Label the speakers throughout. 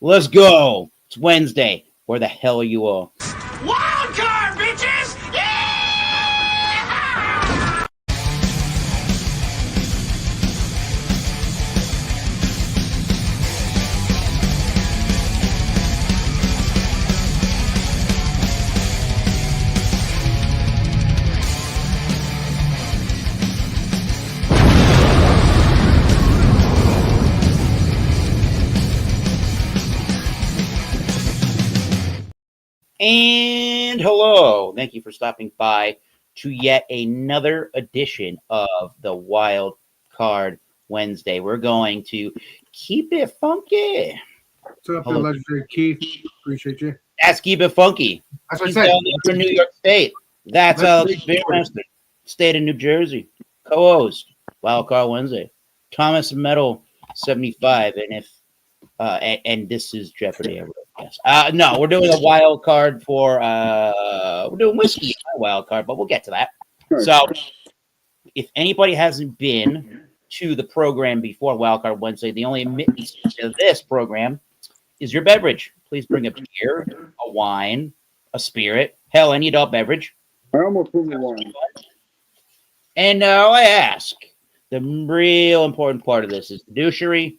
Speaker 1: Let's go. It's Wednesday. Where the hell are you all?
Speaker 2: Wild card, bitches! Yeah!
Speaker 1: And hello. Thank you for stopping by to yet another edition of the Wild Card Wednesday. We're going to keep it funky.
Speaker 3: What's up, the legendary Keith? Appreciate you.
Speaker 1: That's Keep It Funky.
Speaker 3: As I
Speaker 1: He's
Speaker 3: said,
Speaker 1: down there from New York State. That's Beer Master, State of New Jersey. Co-host, Wild Card Wednesday. Thomas Metal 75. And if and this is Jeopardy, I guess. No, we're doing a wild card for we're doing whiskey wild card, but we'll get to that. So if anybody hasn't been to the program before Wild Card Wednesday, the only admittance to this program is your beverage. Please bring a beer, a wine, a spirit, hell, any adult beverage.
Speaker 4: I almost put the wine.
Speaker 1: And now I ask, the real important part of this is the douchery.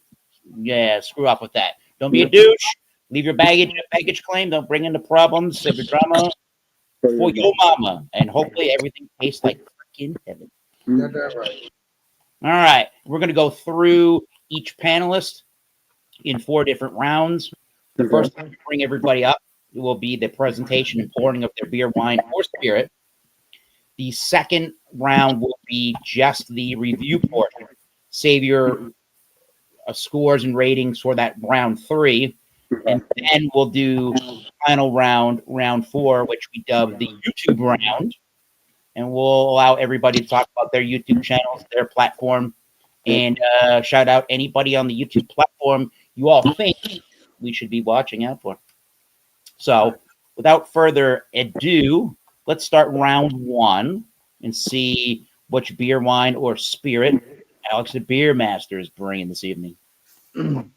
Speaker 1: Yeah, screw off with that. Don't be a douche. Leave your baggage claim. Don't bring in the problems. Save your drama for your mama. And hopefully everything tastes like freaking heaven.
Speaker 3: got that right.
Speaker 1: All right. We're going to go through each panelist in 4 different rounds. The first time to bring everybody up will be the presentation and pouring of their beer, wine, or spirit. The second round will be just the review portion. Save your scores and ratings for that round 3. And then we'll do final round 4, which we dub the YouTube round. And we'll allow everybody to talk about their YouTube channels, their platform, and shout out anybody on the YouTube platform you all think we should be watching out for. So without further ado, let's start round 1 and see which beer, wine, or spirit Alex the Beer Master is bringing this evening.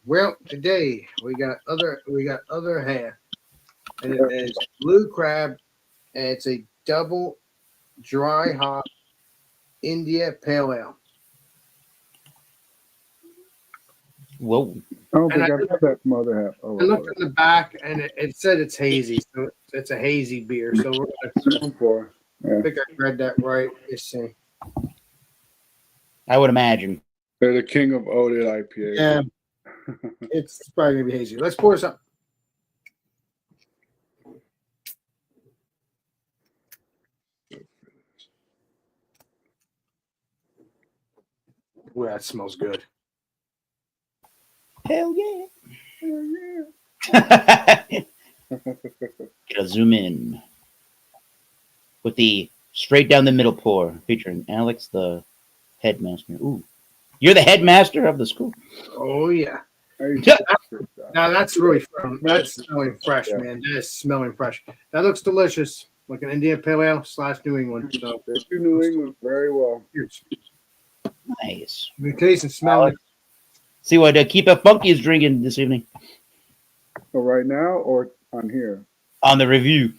Speaker 3: Well, today we got other half, and it is Blue Crab, and it's a double dry hop India Pale Ale.
Speaker 1: Whoa.
Speaker 4: I don't think I've had that from other half.
Speaker 3: I looked in the back, and it said it's hazy, so it's a hazy beer. So I think I read that right. Let's see.
Speaker 1: I would imagine.
Speaker 4: They're the king of oated IPA.
Speaker 3: Yeah, it's probably gonna be hazy. Let's pour some. Ooh, that smells good.
Speaker 1: Hell yeah. Gotta zoom in with the straight down the middle pour featuring Alex the headmaster. Ooh, you're the headmaster of the school.
Speaker 3: Oh yeah. Now that's really that's smelling fresh, man. That is smelling fresh. That looks delicious, like an Indian Pale Ale / New England. So
Speaker 4: they do New England very well.
Speaker 1: Nice.
Speaker 3: You taste and smell it.
Speaker 1: See what Keep It Funky is drinking this evening.
Speaker 4: So right now or on here?
Speaker 1: On the review.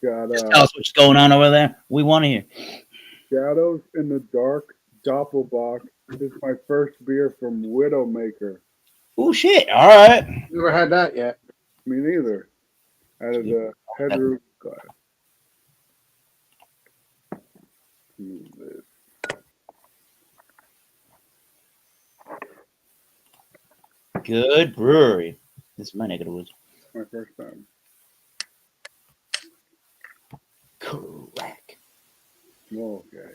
Speaker 1: Just tell us what's going on over there. We want to hear.
Speaker 4: Shadows in the Dark Doppelbock. This is my first beer from Widowmaker.
Speaker 1: Oh shit! All right.
Speaker 3: Never had that yet.
Speaker 4: Me neither. Out of the headroom glass.
Speaker 1: Good brewery. This is my neck of the woods.
Speaker 4: My first time.
Speaker 1: Correct.
Speaker 4: Okay.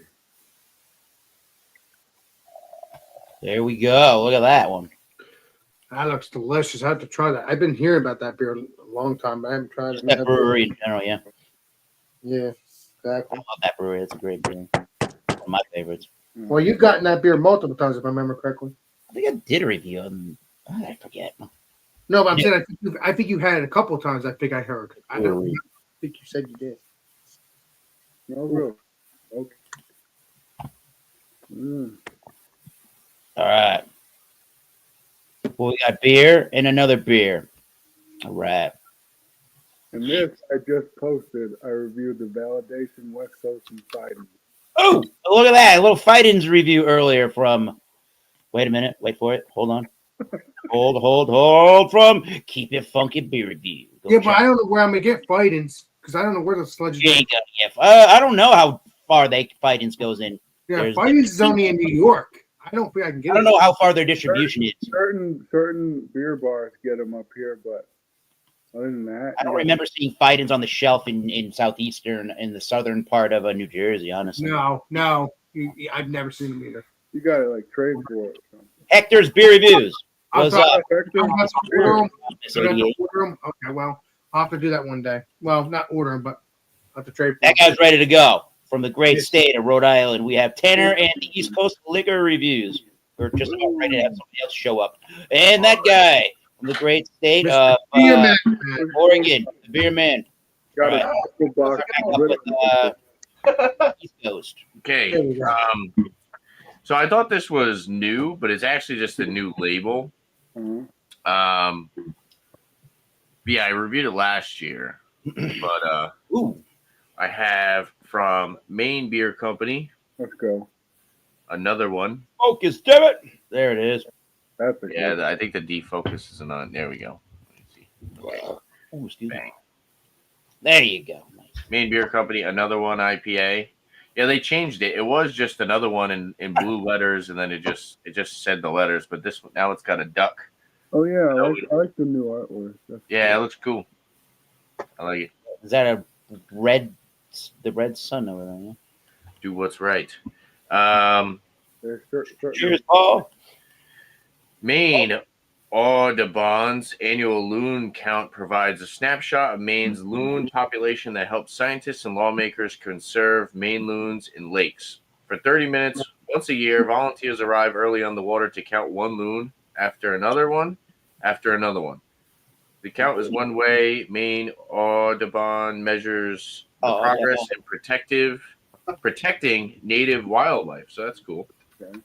Speaker 1: There we go. Look at that one.
Speaker 3: That looks delicious. I have to try that. I've been hearing about that beer a long time, but I haven't tried it.
Speaker 1: That brewery in general, yeah.
Speaker 3: Yeah, exactly.
Speaker 1: I love that brewery. That's a great beer. One of my favorites.
Speaker 3: Well, you've gotten that beer multiple times, if I remember correctly.
Speaker 1: I think I did a review on. I forget.
Speaker 3: No, but I'm saying I think you had it a couple of times. I think I heard. I don't remember. I think you said you did.
Speaker 4: No, really. Okay.
Speaker 1: All right. Well, we got beer and another beer. All right.
Speaker 4: And this I just posted. I reviewed the Validation West Coast and Fighting.
Speaker 1: Oh, look at that. A little fight-ins review earlier from. Wait a minute. Wait for it. Hold on. Hold from Keep It Funky Beer Review. Go
Speaker 3: Yeah, but
Speaker 1: check
Speaker 3: I don't know where I'm gonna get fight-ins because I don't know where the sludge
Speaker 1: You
Speaker 3: is.
Speaker 1: ain't gonna get- I don't know how far they fight-ins goes in.
Speaker 3: Yeah,
Speaker 1: There's
Speaker 3: fight-ins is only in New York. I don't think I can get
Speaker 1: I don't
Speaker 3: it.
Speaker 1: know how far their distribution is.
Speaker 4: Certain beer bars get them up here, but other than that,
Speaker 1: I don't remember seeing fight-ins on the shelf in southeastern, in the southern part of New Jersey, honestly.
Speaker 3: No, I've never seen them either.
Speaker 4: You got to like trade for it or something.
Speaker 1: Hector's Beer Reviews. What's
Speaker 3: I'll
Speaker 1: up?
Speaker 3: have to order them.
Speaker 1: Miss
Speaker 3: I'll have to
Speaker 1: 88?
Speaker 3: order 'em. Okay, well, I'll have to do that one day. Well, not order them, but I'll have to trade for
Speaker 1: That
Speaker 3: them.
Speaker 1: guy's ready to go. From the great
Speaker 3: Yes.
Speaker 1: state of Rhode Island, we have Tanner and the East Coast Liquor Reviews. We're just about ready to have somebody else show up. And that guy from the great state of
Speaker 3: Beer man.
Speaker 1: Oregon, the Beer Man.
Speaker 4: Got
Speaker 1: Right.
Speaker 4: a couple box.
Speaker 1: Back up with, East Coast.
Speaker 5: Okay.
Speaker 3: There we go.
Speaker 5: So I thought this was new, but it's actually just a new label. Yeah, I reviewed it last year, but
Speaker 1: Ooh.
Speaker 5: I have from Maine Beer Company
Speaker 4: Let's go.
Speaker 5: another one.
Speaker 1: Focus, damn it. There it is.
Speaker 4: That's a
Speaker 5: Yeah,
Speaker 4: good.
Speaker 5: I think the defocus isn't on. There we go. Let me see.
Speaker 1: Ooh, excuse me.
Speaker 5: Bang.
Speaker 1: There you go. Nice.
Speaker 5: Maine Beer Company, another one IPA. Yeah, they changed it. It was just another one in blue letters, and then it just said the letters. But this one now it's got a duck.
Speaker 4: Oh yeah, I like the new artwork. That's
Speaker 5: Yeah, it looks cool. I like it.
Speaker 1: Is that the red sun over there? Yeah?
Speaker 5: Do what's right.
Speaker 4: There's certain
Speaker 1: Cheers, Paul.
Speaker 5: Maine Audubon's annual loon count provides a snapshot of Maine's loon population that helps scientists and lawmakers conserve Maine loons in lakes. For 30 minutes once a year, volunteers arrive early on the water to count one loon after another one. The count is one way Maine Audubon measures the progress in protecting native wildlife. So that's cool.
Speaker 4: Okay.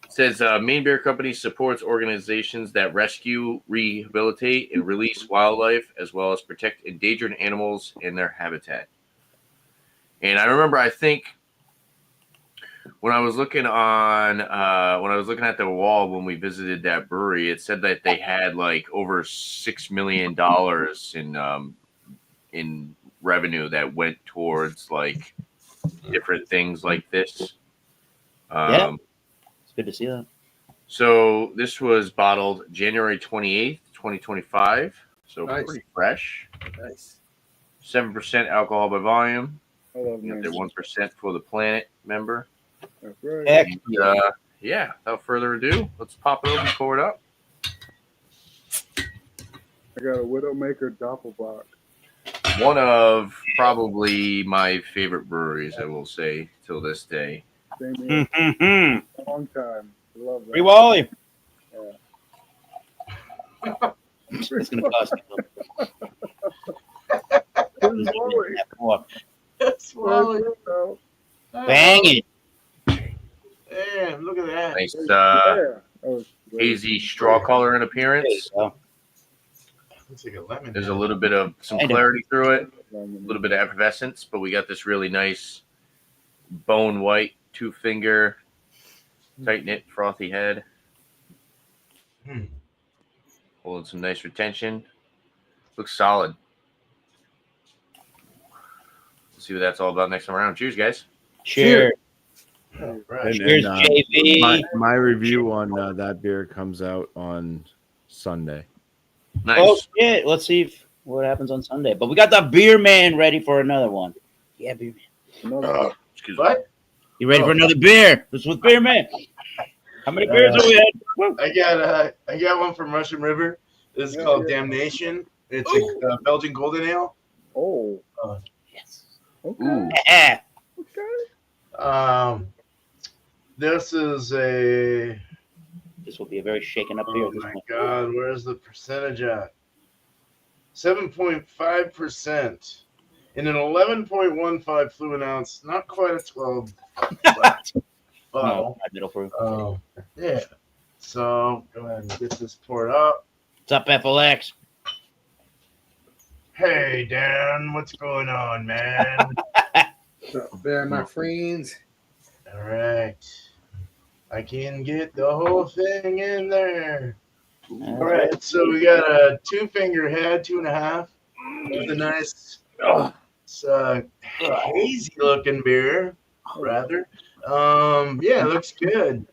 Speaker 5: It says Maine Beer Company supports organizations that rescue, rehabilitate, and release wildlife, as well as protect endangered animals and their habitat. And I remember, I think when I was looking at the wall when we visited that brewery, it said that they had like over $6 million in revenue that went towards like different things like this.
Speaker 1: Yeah. It's good to see that.
Speaker 5: So this was bottled January 28th, 2025. So
Speaker 3: Nice.
Speaker 5: pretty fresh.
Speaker 3: Nice.
Speaker 5: 7% alcohol by volume.
Speaker 4: I love
Speaker 5: You got
Speaker 4: Maine.
Speaker 5: their 1% for the planet member.
Speaker 4: That's right.
Speaker 1: Heck,
Speaker 5: And, yeah, without further ado, let's pop it open, pour it up.
Speaker 4: I got a Widowmaker Doppelbock.
Speaker 5: One of probably my favorite breweries, I will say, till this day.
Speaker 4: Same here.
Speaker 1: Free
Speaker 4: Long time. I love that.
Speaker 1: Wally.
Speaker 4: Yeah.
Speaker 1: It's going to cost you.
Speaker 4: Here's Wally.
Speaker 3: Swallow.
Speaker 4: Oh,
Speaker 1: Bang it.
Speaker 3: Damn, look at that.
Speaker 5: Nice
Speaker 4: yeah. Oh,
Speaker 5: hazy straw color in
Speaker 1: There you
Speaker 5: appearance.
Speaker 1: go.
Speaker 3: Looks like a lemon.
Speaker 5: There's a little bit of some
Speaker 1: I know.
Speaker 5: clarity through it, a little bit of effervescence, but we got this really nice bone white 2-finger tight knit frothy head. Holding some nice retention. Looks solid. Let's see what that's all about next time around. Cheers, guys.
Speaker 1: Cheers.
Speaker 6: And,
Speaker 1: Cheers, JV.
Speaker 6: my review on that beer comes out on Sunday.
Speaker 5: Nice.
Speaker 1: Oh, shit. Let's see what happens on Sunday. But we got the Beer Man ready for another one. Yeah, Beer Man.
Speaker 5: Excuse me.
Speaker 3: What?
Speaker 1: You ready for another beer? This was Beer Man. How many beers have we had? Woo.
Speaker 7: I got one from Russian River. This is called Damnation. It's a Belgian golden ale.
Speaker 4: Oh,
Speaker 1: Yes.
Speaker 4: okay.
Speaker 5: Ooh.
Speaker 1: Yeah.
Speaker 7: This is a.
Speaker 1: This will be a very shaken up beer.
Speaker 7: Oh
Speaker 1: This
Speaker 7: my
Speaker 1: one.
Speaker 7: God, where's the percentage at? 7.5% in an 11.15 fluid ounce. Not quite a 12.
Speaker 1: Oh,
Speaker 7: Bottle.
Speaker 1: middle proof.
Speaker 7: Yeah. So go ahead and get this poured up.
Speaker 1: What's up, FLX?
Speaker 7: Hey, Dan, what's going on, man?
Speaker 3: So there, my friends.
Speaker 7: All right. I can get the whole thing in there. All right, so we got a 2-finger head, 2.5, with a nice, hazy looking beer, rather. Yeah, it looks good.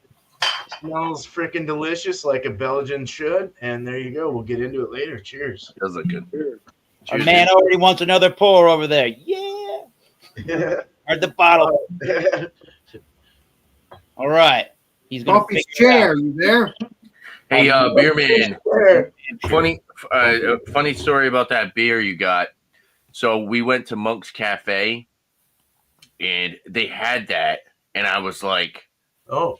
Speaker 7: Smells freaking delicious, like a Belgian should. And there you go. We'll get into it later. Cheers.
Speaker 5: Does look good.
Speaker 1: Our
Speaker 5: Cheers,
Speaker 1: man
Speaker 5: dude.
Speaker 1: already wants another pour over there. Yeah. Or the bottle. All right. He's gonna
Speaker 3: Bumpy's
Speaker 1: figure it
Speaker 3: chair,
Speaker 1: out.
Speaker 3: you there?
Speaker 5: Hey, beer man.
Speaker 1: Sure.
Speaker 5: Funny story about that beer you got. So we went to Monk's Cafe, and they had that, and I was like,
Speaker 7: Oh,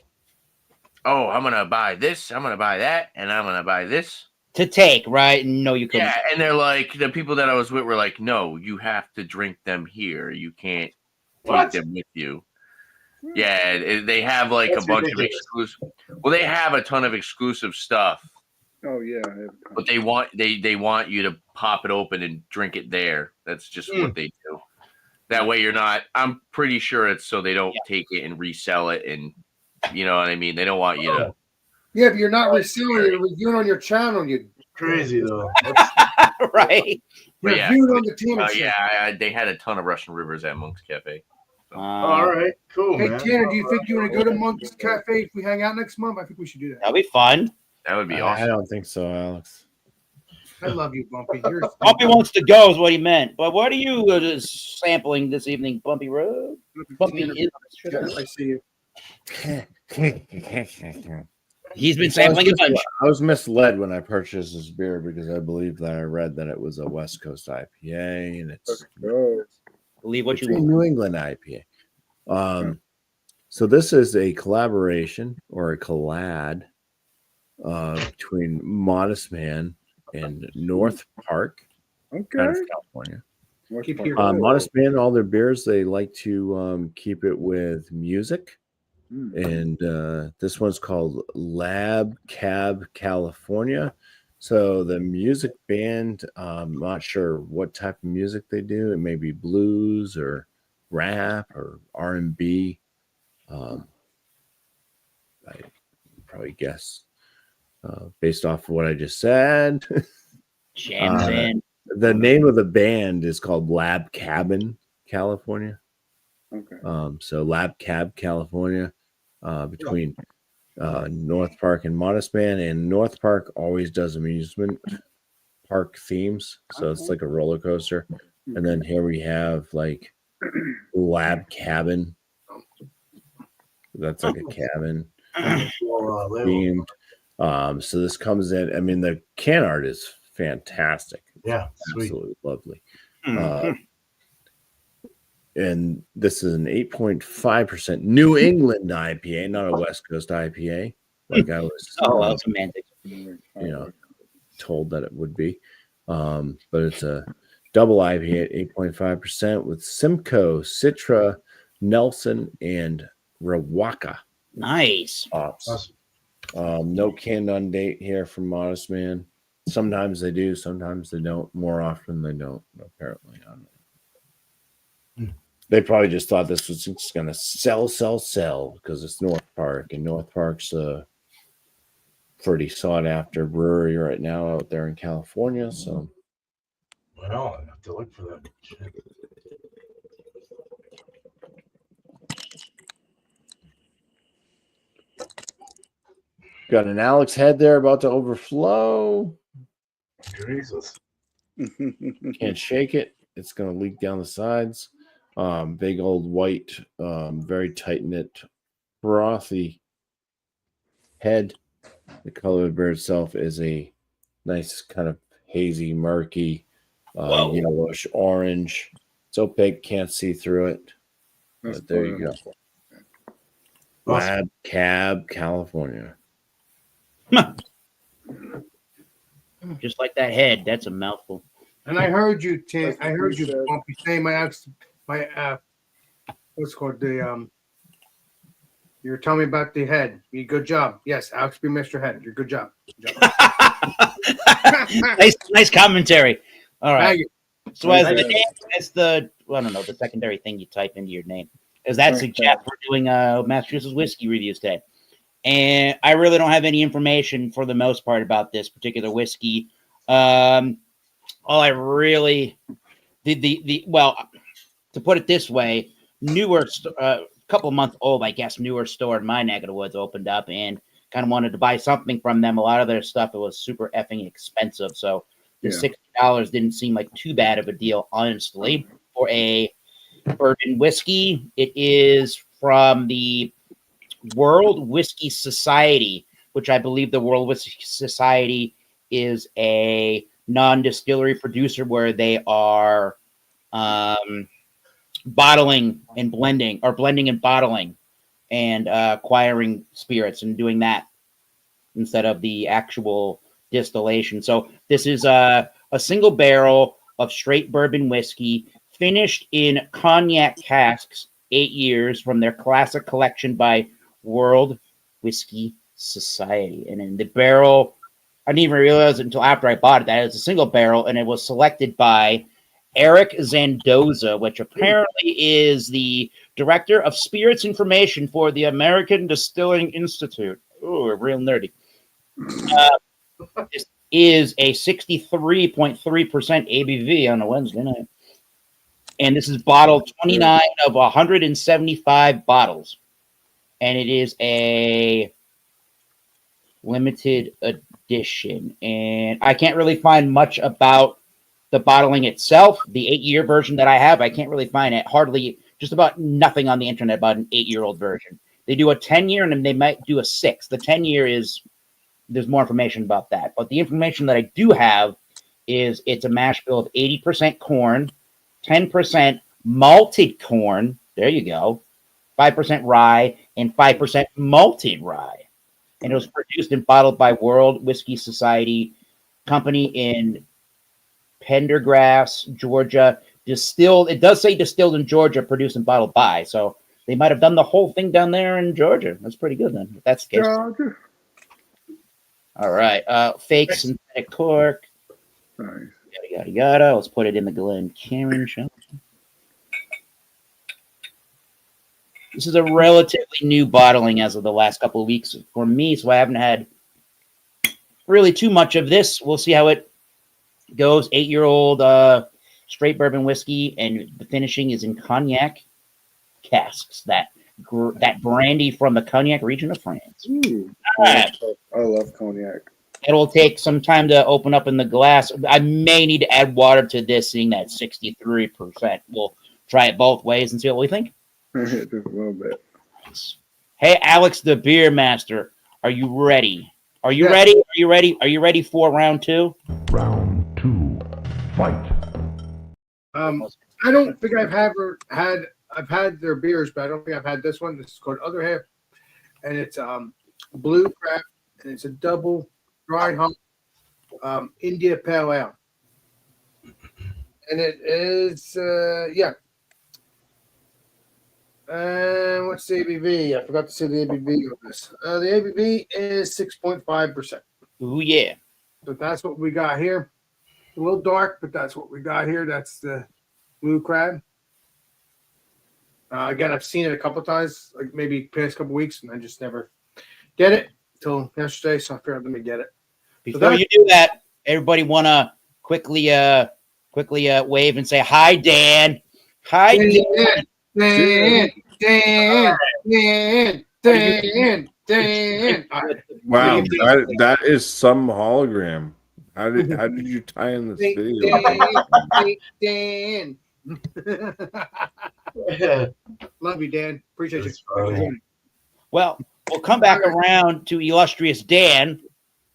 Speaker 5: I'm gonna buy this, I'm gonna buy that, and I'm gonna buy this.
Speaker 1: To take, right? No, you couldn't.
Speaker 5: Yeah, and they're like, the people that I was with were like, no, you have to drink them here. You can't take
Speaker 7: What?
Speaker 5: them with you. Yeah, they have like
Speaker 7: That's
Speaker 5: a bunch
Speaker 7: ridiculous.
Speaker 5: of exclusive. Well, they have a ton of exclusive stuff,
Speaker 4: Oh yeah.
Speaker 5: but they want you to pop it open and drink it there. That's just what they do. That way, you're not. I'm pretty sure it's so they don't take it and resell it, and you know what I mean. They don't want you to.
Speaker 3: Yeah, but you're not reselling it. You're reviewing on your channel. You
Speaker 7: Crazy, though.
Speaker 1: Right.
Speaker 5: But yeah,
Speaker 3: reviewed on the Tanner show.
Speaker 5: yeah, they had a ton of Russian Rivers at Monk's Cafe.
Speaker 7: All right, cool,
Speaker 3: Hey
Speaker 7: man.
Speaker 3: Tanner, do you think you want to go to Monk's Cafe if we hang out next month? I think we should do that.
Speaker 1: That'll be fun.
Speaker 5: That would be
Speaker 6: I
Speaker 5: awesome.
Speaker 6: don't think so, Alex.
Speaker 3: I love you, Bumpy. You're
Speaker 1: Bumpy wants to go is what he meant. But what are you sampling this evening, Bumpy Road? Bumpy is.
Speaker 3: I see you.
Speaker 1: He's been sampling a bunch.
Speaker 6: I was misled when I purchased this beer because I believed that I read that it was a West Coast IPA and it's
Speaker 4: Oh,
Speaker 1: Believe what
Speaker 6: it's
Speaker 1: you
Speaker 6: a
Speaker 1: want.
Speaker 6: New England IPA. So this is a collaboration or a collab between Modest Man and North Park,
Speaker 4: okay.
Speaker 6: out of California.
Speaker 3: Keep your-
Speaker 6: Modest Man, all their beers, they like to keep it with music. And this one's called Lab Cab California. So the music band, I'm not sure what type of music they do. It may be blues or rap or R&B. I probably guess based off of what I just said.
Speaker 1: Jams in.
Speaker 6: The name of the band is called Lab Cabin California.
Speaker 4: Okay.
Speaker 6: So Lab Cab California. Between North Park and Modest Man, and North Park always does amusement park themes, so it's like a roller coaster. And then here we have like Lab Cabin. That's like a cabin themed. So this comes in. I mean, the can art is fantastic.
Speaker 7: Yeah, sweet.
Speaker 6: Absolutely lovely. And this is an 8.5% New England IPA, not a West Coast IPA, like I was
Speaker 1: Semantics.
Speaker 6: told that it would be. But it's a double IPA at 8.5% with Simcoe, Citra, Nelson, and Rawaka
Speaker 1: Nice.
Speaker 6: hops. No canned on date here from Modest Man. Sometimes they do, sometimes they don't. More often they don't, apparently. I don't know. They probably just thought this was just going to sell because it's North Park, and North Park's a pretty sought after brewery right now out there in California. So,
Speaker 7: Well, I have to look for that. Shit.
Speaker 6: got an Alex head there about to overflow.
Speaker 7: Jesus.
Speaker 6: Can't shake it. It's going to leak down the sides. Big old white, very tight knit, frothy head. The color of the beer itself is a nice kind of hazy, murky, yellowish orange. It's opaque, can't see through it. But there you go. Lab Cab, California.
Speaker 1: Just like that head. That's a mouthful.
Speaker 3: And I heard you, Tim. I heard you, Bumpy, saying my what's it called You're telling me about the head. Good job. Yes, Alex be Mr. Head. You're good job. Good job.
Speaker 1: nice commentary. All right.
Speaker 3: Thank you.
Speaker 1: So as the name, as the I don't know the secondary thing you type into your name, as that suggests, we're doing Massachusetts whiskey reviews today, and I really don't have any information for the most part about this particular whiskey. All I really well, to put it this way, newer, couple of months old, I guess, newer store in my neck of the woods opened up, and kind of wanted to buy something from them. A lot of their stuff, it was super effing expensive, so the $60 didn't seem like too bad of a deal, honestly, for a bourbon whiskey. It is from the World Whiskey Society, which I believe the World Whiskey Society is a non-distillery producer where they are bottling and blending, or blending and bottling, and acquiring spirits and doing that instead of the actual distillation. So this is a single barrel of straight bourbon whiskey finished in cognac casks, 8 years, from their classic collection by World Whiskey Society. And in the barrel, I didn't even realize it until after I bought it that it's a single barrel, and it was selected by Eric Zandoza, which apparently is the director of spirits information for the American Distilling Institute. Oh, real nerdy. This is a 63.3% ABV on a Wednesday night. And this is bottled 29 of 175 bottles. And it is a limited edition. And I can't really find much about the bottling itself. The 8-year version that I have, I can't really find it. Hardly, just about nothing on the internet about an 8-year-old version. They do a 10-year, and then they might do a 6. The 10-year is, there's more information about that. But the information that I do have is it's a mash bill of 80% corn, 10% malted corn, there you go, 5% rye, and 5% malted rye. And it was produced and bottled by World Whiskey Society Company in Pendergrass, Georgia. Distilled, it does say distilled in Georgia, produced and bottled by. So they might have done the whole thing down there in Georgia. That's pretty good then, if that's the case.
Speaker 4: Georgia.
Speaker 1: All right. Fake synthetic cork.
Speaker 4: Nice.
Speaker 1: Yada, yada, yada. Let's put it in the Glencairn show. This is a relatively new bottling as of the last couple of weeks for me, so I haven't had really too much of this. We'll see how it goes. 8-year-old straight bourbon whiskey, and the finishing is in cognac casks. That brandy from the cognac region of France.
Speaker 4: Ooh,
Speaker 1: All right.
Speaker 4: I love cognac.
Speaker 1: It'll take some time to open up in the glass. I may need to add water to this, seeing that 63%. We'll try it both ways and see what we think.
Speaker 4: Just a little bit.
Speaker 1: Hey, Alex, the beer master, are you ready? Are you ready? Are you ready? Are you ready for round 2?
Speaker 8: Round 2, fight.
Speaker 3: I don't think I've had their beers, but I don't think I've had this one. This is called Other Half, and it's Blue Crab, and it's a double dry hump India Pale Ale, and it is what's the ABV? I forgot to say the ABV of this. The ABV is 6.5%.
Speaker 1: Ooh, yeah.
Speaker 3: So that's what we got here. A little dark, but that's what we got here. That's the Blue Crab. Again, I've seen it a couple times, like maybe past couple weeks, and I just never did it until yesterday. So I figured, let me get it.
Speaker 1: Before you do that, everybody want to quickly wave and say hi, Dan. Hi, Dan.
Speaker 3: Dan.
Speaker 6: Wow, that is some hologram. How did you tie in this video?
Speaker 3: Dan. Love you, Dan. Appreciate you.
Speaker 1: Well, we'll come back around to illustrious Dan,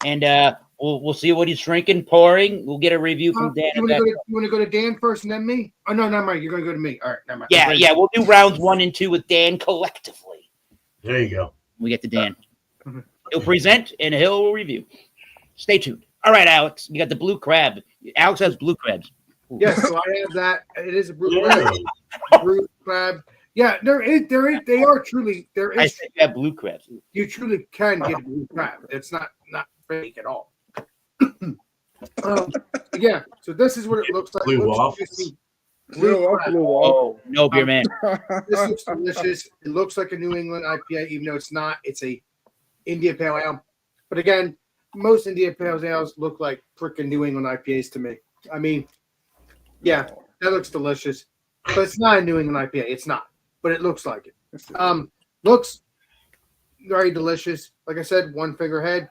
Speaker 1: and we'll see what he's drinking, pouring. We'll get a review from Dan.
Speaker 3: You want to go to Dan first and then me? Oh, no, not mine. You're going to go to me. All right, never mind.
Speaker 1: Yeah. We'll do rounds 1 and 2 with Dan collectively.
Speaker 7: There you go.
Speaker 1: We get to Dan. He'll present and he'll review. Stay tuned. All right, Alex, you got the Blue Crab. Alex has Blue Crabs.
Speaker 3: Yes, so I have that. It is a Blue Crab. Yeah, they are truly there
Speaker 1: I
Speaker 3: is.
Speaker 1: said you have blue crabs.
Speaker 3: You truly can get a blue crab. It's not fake at all. Yeah, so this is what it looks like.
Speaker 7: Blue
Speaker 3: It looks
Speaker 7: waffles.
Speaker 3: juicy.
Speaker 4: Blue
Speaker 3: Blue
Speaker 4: up,
Speaker 3: crab.
Speaker 4: blue off.
Speaker 1: Oh, no, beer man.
Speaker 3: This looks delicious. It looks like a New England IPA, even though it's not. It's a India Pale Ale. But again, most India Pale Ales look like freaking New England IPAs to me. I mean, yeah, that looks delicious, but it's not a New England IPA. It's not, but it looks like it. Looks very delicious. Like I said, one finger head.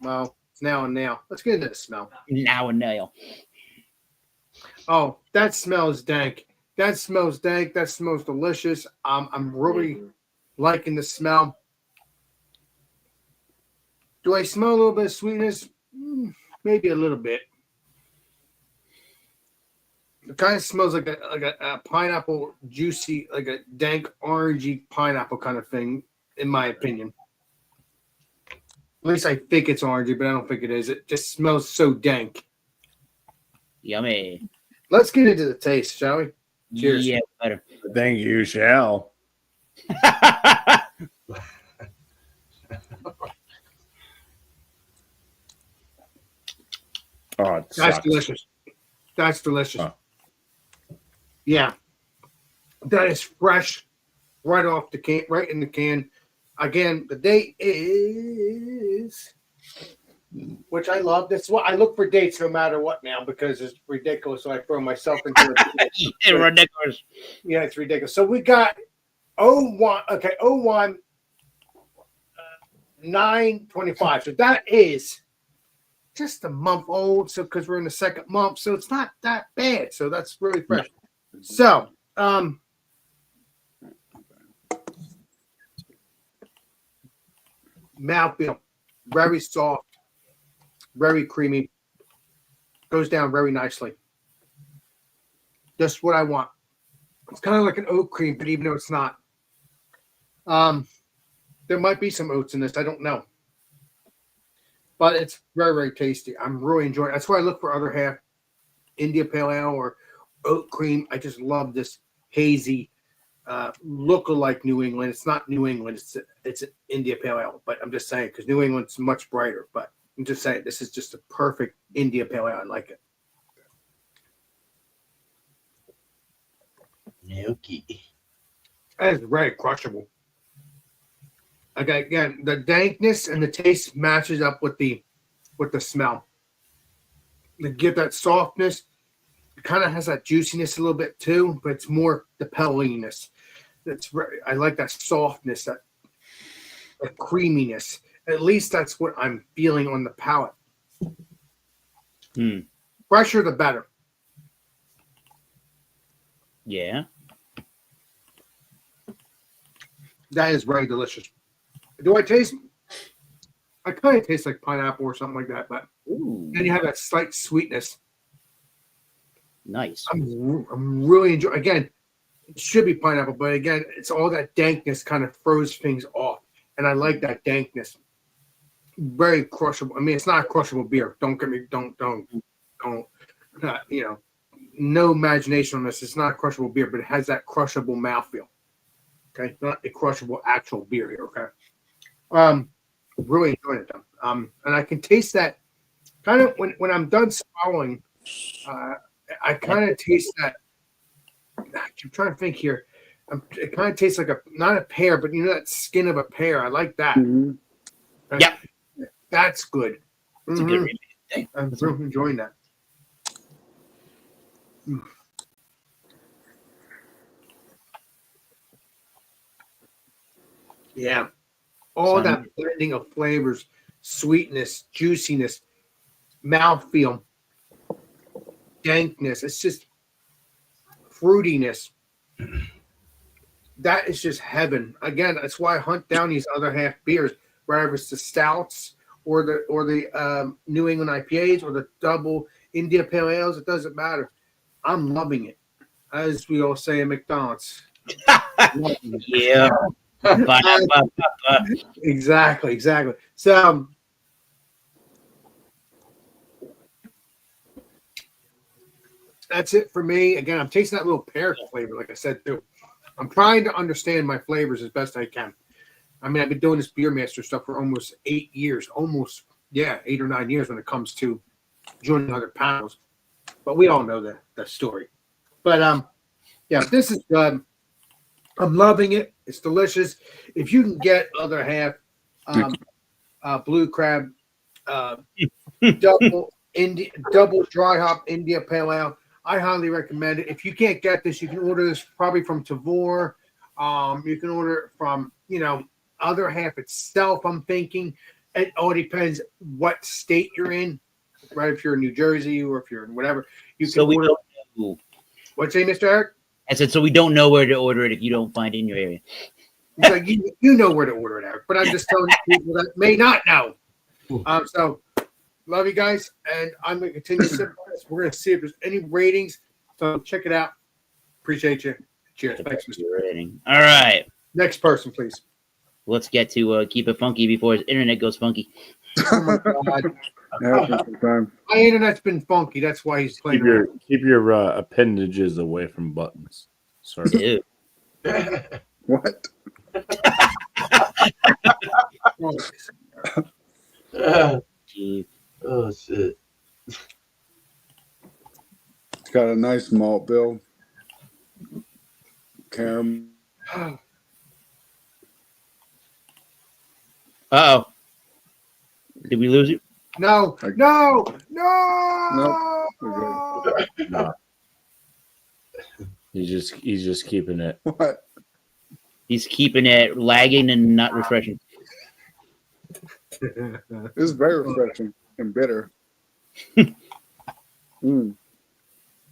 Speaker 3: Well, it's now and now. Let's get into the smell.
Speaker 1: Now and nail.
Speaker 3: Oh, that smells dank. That smells dank. That smells delicious. I'm really liking the smell. Do I smell a little bit of sweetness? Maybe a little bit. It kind of smells like a pineapple, juicy, like a dank, orangey pineapple kind of thing, in my opinion. At least I think it's orangey, but I don't think it is. It just smells so dank.
Speaker 1: Yummy.
Speaker 3: Let's get into the taste, shall we? Cheers.
Speaker 1: Yeah, better.
Speaker 6: Thank you, shall. Oh, it
Speaker 3: That's
Speaker 6: sucks.
Speaker 3: delicious. That's delicious.
Speaker 6: Huh.
Speaker 3: Yeah. That is fresh right off the can, right in the can. Again, the date is, which I love. That's why I look for dates no matter what now because it's ridiculous. So I throw myself into it.
Speaker 1: Yeah, ridiculous.
Speaker 3: Yeah, it's ridiculous. So we got 01, okay, 01, 9/25. So that is just a month old. So because we're in the second month, so it's not that bad. So that's really fresh. So, mouthfeel, very soft, very creamy, goes down very nicely. Just what I want. It's kind of like an oat cream, but even though it's not, there might be some oats in this. I don't know, but it's very, very tasty. I'm really enjoying it. That's why I look for other half India Pale Ale or oat cream. I just love this hazy look-alike New England. It's not New England. It's an India Pale Ale, but I'm just saying because New England's much brighter. But I'm just saying this is just a perfect India Pale Ale. I like it.
Speaker 7: Milky.
Speaker 3: That is very crushable. Okay, again, the dankness and the taste matches up with the smell. To get that softness, it kind of has that juiciness a little bit too, but it's more the peliness. I like that softness, that creaminess. At least that's what I'm feeling on the palate. Fresher the better.
Speaker 1: Yeah.
Speaker 3: That is very delicious. Do I taste? I kind of taste like pineapple or something like that, but
Speaker 1: Ooh,
Speaker 3: then you have that slight sweetness.
Speaker 1: nice.
Speaker 3: I'm really enjoying. Again, it should be pineapple, but again, it's all that dankness kind of throws things off, and I like that dankness. Very crushable. I mean, it's not a crushable beer. Don't get me. Don't. You know, no imagination on this. It's not a crushable beer, but it has that crushable mouthfeel. Okay, not a crushable actual beer here. Okay, really enjoying it though. And I can taste that kind of when I'm done swallowing. I kind of taste that. I'm trying to think here. It kind of tastes like not a pear, but you know that skin of a pear. I like that.
Speaker 4: Mhm.
Speaker 1: Yep.
Speaker 3: That's good.
Speaker 1: That's a good read.
Speaker 3: I'm really enjoying that. Yeah. All that blending of flavors, sweetness, juiciness, mouthfeel, dankness. It's just fruitiness. That is just heaven. Again, that's why I hunt down these other half beers, whether it's the stouts or the New England IPAs or the double India Pale Ales. It doesn't matter. I'm loving it, as we all say at McDonald's.
Speaker 1: Yeah.
Speaker 3: Exactly. So that's it for me. Again, I'm tasting that little pear flavor, like I said too. I'm trying to understand my flavors as best I can. I mean, I've been doing this beer master stuff for almost 8 years, 8 or 9 years when it comes to joining other panels. But we all know the story. But yeah, this is good. I'm loving it. It's delicious. If you can get other half blue crab double dry hop India Pale Ale, I highly recommend it. If you can't get this, you can order this probably from Tavor. You can order it from other half itself. I'm thinking it all depends what state you're in, right? If you're in New Jersey or if you're in whatever, you can order. What's say, Mr. Eric?
Speaker 1: I said, so we don't know where to order it if you don't find it in your area.
Speaker 3: He's like, you know where to order it, Eric, but I'm just telling people that may not know. So love you guys, and I'm going to continue sipping this. We're going to see if there's any ratings. So check it out. Appreciate you. Cheers. Thanks, Mr.
Speaker 1: Rating. All right.
Speaker 3: Next person, please.
Speaker 1: Let's get to Keep It Funky before his internet goes funky.
Speaker 3: Oh my God. My internet's been funky. That's why he's playing.
Speaker 6: Keep your appendages away from buttons. Sorry.
Speaker 1: Dude.
Speaker 4: What?
Speaker 7: Oh shit!
Speaker 4: It's got a nice malt bill. Caramel.
Speaker 1: Uh-oh. Did we lose it?
Speaker 3: No.
Speaker 4: Nope.
Speaker 6: No. He's just keeping it.
Speaker 4: What?
Speaker 1: He's keeping it lagging and not refreshing.
Speaker 4: It's very refreshing and bitter.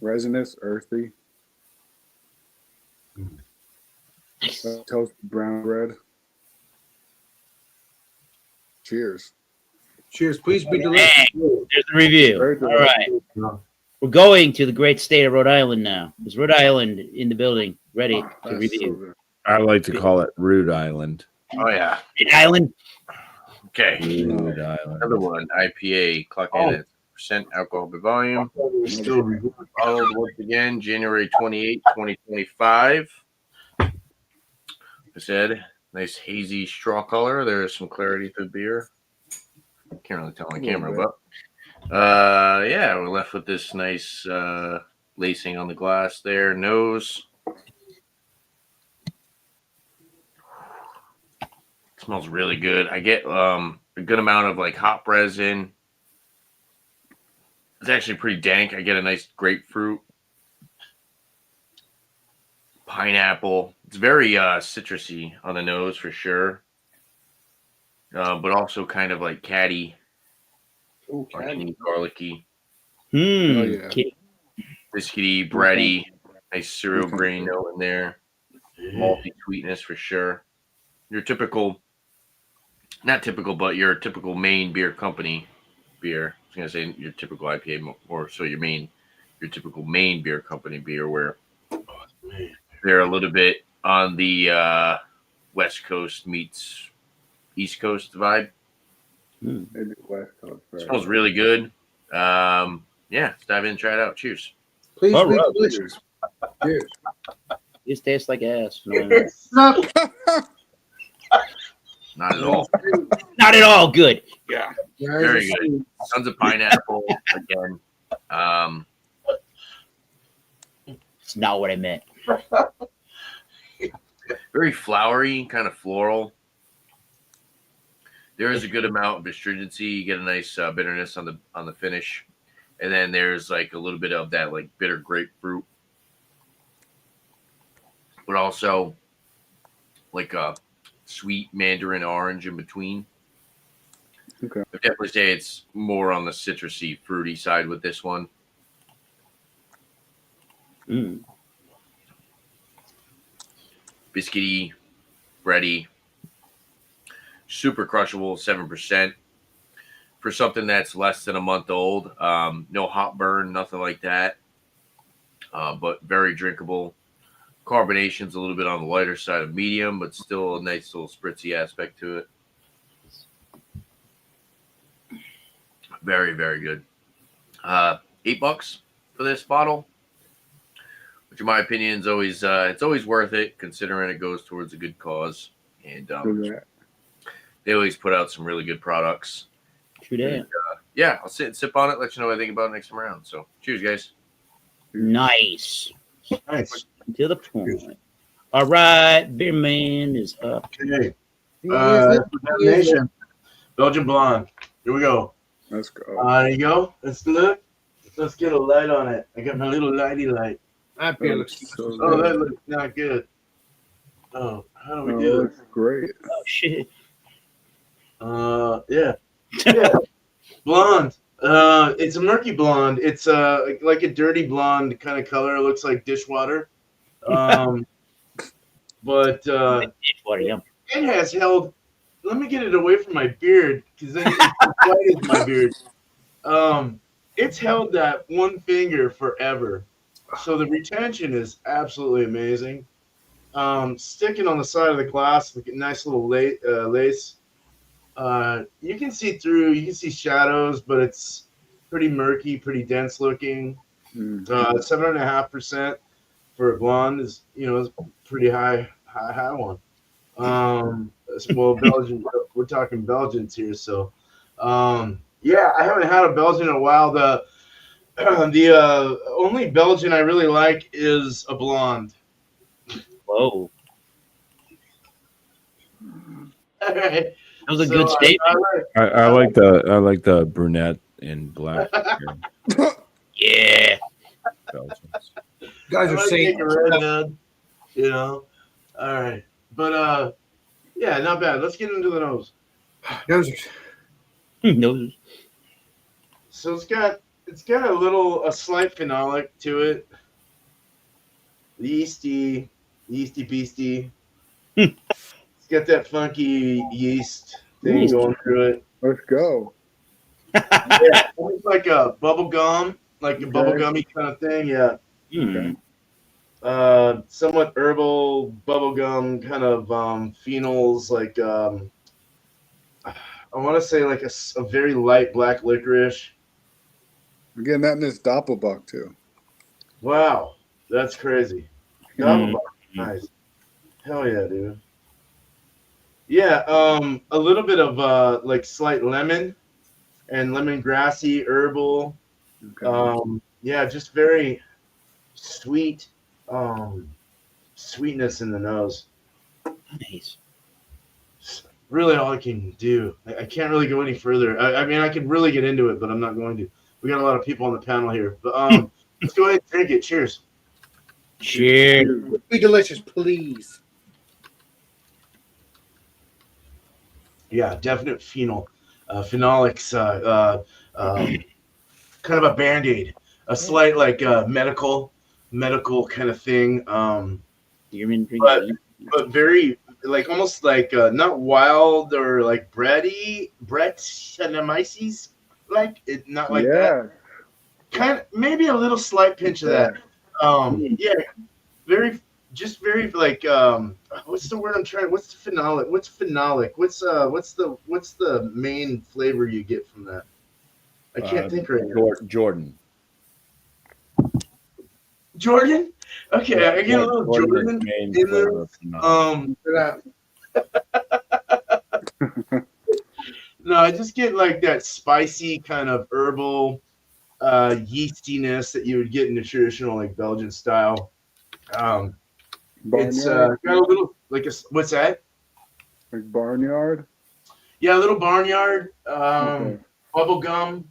Speaker 4: Resinous, earthy. Toasted brown bread. Cheers.
Speaker 3: Cheers. Please be delicious.
Speaker 1: There's the review. All right. We're going to the great state of Rhode Island now. Is Rhode Island in the building, ready to review?
Speaker 6: I like to call it Rude Island.
Speaker 5: Oh yeah.
Speaker 1: Rhode Island.
Speaker 5: Okay.
Speaker 6: Rude Island.
Speaker 5: Another one. IPA. Clock in at percent alcohol by volume. Followed once again, January 28, 2025. I said, nice hazy straw color. There's some clarity to the beer. Can't really tell on camera, but yeah, we're left with this nice lacing on the glass there. Nose. Smells really good. I get a good amount of like hop resin. It's actually pretty dank. I get a nice grapefruit, pineapple. It's very citrusy on the nose for sure, but also kind of like catty, garlicky, biscuity, bready, nice cereal grain note in there, malty sweetness for sure. Your typical, not typical, but your typical Maine beer company beer. I was gonna say your typical IPA, or so your typical Maine beer company beer, where they're a little bit on the West Coast meets East Coast vibe.
Speaker 4: Maybe West Coast. Right.
Speaker 5: Smells really good. Yeah, let's dive in and try it out. Cheers.
Speaker 3: Please
Speaker 1: All
Speaker 3: be
Speaker 1: right.
Speaker 3: delicious. Cheers.
Speaker 1: This tastes like ass.
Speaker 3: Stop.
Speaker 5: Not at all.
Speaker 1: Not at all good.
Speaker 3: Yeah.
Speaker 5: Very good. Tons of pineapple again.
Speaker 1: It's not what I meant.
Speaker 5: Very flowery, kind of floral. There is a good amount of astringency. You get a nice bitterness on the finish, and then there's like a little bit of that like bitter grapefruit, but also like a sweet mandarin orange in between.
Speaker 4: Okay.
Speaker 5: I'd definitely say it's more on the citrusy, fruity side with this one. Biscuity, bready, super crushable, 7%. For something that's less than a month old, no hop burn, nothing like that, but very drinkable. Carbonation's a little bit on the lighter side of medium, but still a nice little spritzy aspect to it. Very, very good. $8 for this bottle, which in my opinion is always it's always worth it, considering it goes towards a good cause. And they always put out some really good products.
Speaker 1: True that.
Speaker 5: Yeah, I'll sit and sip on it, let you know what I think about it next time around. So, cheers, guys.
Speaker 1: Nice.
Speaker 7: Nice.
Speaker 1: To the point. All right, Beer Man is up.
Speaker 7: Okay. Nation. Belgian Blonde. Here we go.
Speaker 4: Let's go.
Speaker 7: There you go. Let's look. Let's get a light on it. I got my little lighty light.
Speaker 3: That beer
Speaker 4: That
Speaker 3: looks
Speaker 4: looks so
Speaker 7: Oh, that
Speaker 4: good.
Speaker 7: looks not good. Oh, how do we
Speaker 4: Oh,
Speaker 7: do it?
Speaker 4: looks great.
Speaker 1: Oh shit.
Speaker 7: Yeah. Blonde. It's a murky blonde. It's like a dirty blonde kind of color. It looks like dishwater. But
Speaker 1: What yeah.
Speaker 7: it has held. Let me get it away from my beard because then it's as white as my beard. It's held that one finger forever. So the retention is absolutely amazing. Sticking on the side of the glass with a nice little lace. You can see through. You can see shadows, but it's pretty murky, pretty dense looking. 7.5% for a blonde is is pretty high one. Well, Belgian. We're talking Belgians here, so yeah, I haven't had a Belgian in a while. The only Belgian I really like is a blonde.
Speaker 1: Whoa.
Speaker 7: All right.
Speaker 1: That was a good statement.
Speaker 6: I like the brunette in black.
Speaker 1: Yeah.
Speaker 6: Belgians.
Speaker 3: You guys are saying
Speaker 7: redhead, All right, but yeah, not bad. Let's get into the nose.
Speaker 3: those are
Speaker 1: No.
Speaker 7: So it's got a slight phenolic to it. Yeasty beasty. It's got that funky yeast thing going through it.
Speaker 4: Let's go.
Speaker 7: Yeah, it's like a bubble gum, like a bubble gummy kind of thing. Yeah. Somewhat herbal bubblegum kind of phenols, like I want to say like a very light black licorice.
Speaker 4: I'm getting that in this Doppelbock too.
Speaker 7: Wow, that's crazy. Nice. Hell yeah, dude. Yeah, a little bit of like slight lemon and lemongrassy herbal.
Speaker 4: Okay.
Speaker 7: Yeah, just very sweet. Sweetness in the nose.
Speaker 1: Nice.
Speaker 7: Really all I can do. I can't really go any further. I mean, I could really get into it, but I'm not going to. We got a lot of people on the panel here. But let's go ahead and drink it. Cheers.
Speaker 1: Cheers.
Speaker 3: be delicious, please.
Speaker 7: Yeah, definite phenolics. Kind of a Band-Aid. A slight like medical kind of thing. But very like almost like not wild or like Brettanomyces, like it not like that. Kind of maybe a little slight pinch of that. Yeah, very like what's the word I'm trying? What's the phenolic? What's phenolic? What's the main flavor you get from that? I can't think right now.
Speaker 6: Jordan.
Speaker 7: Jordan? Okay, I get a little Jordan in there. No, I just get like that spicy kind of herbal yeastiness that you would get in the traditional like Belgian style. It's got a little like what's that?
Speaker 4: Like barnyard?
Speaker 7: Yeah, a little barnyard.
Speaker 4: Okay.
Speaker 7: Bubble gum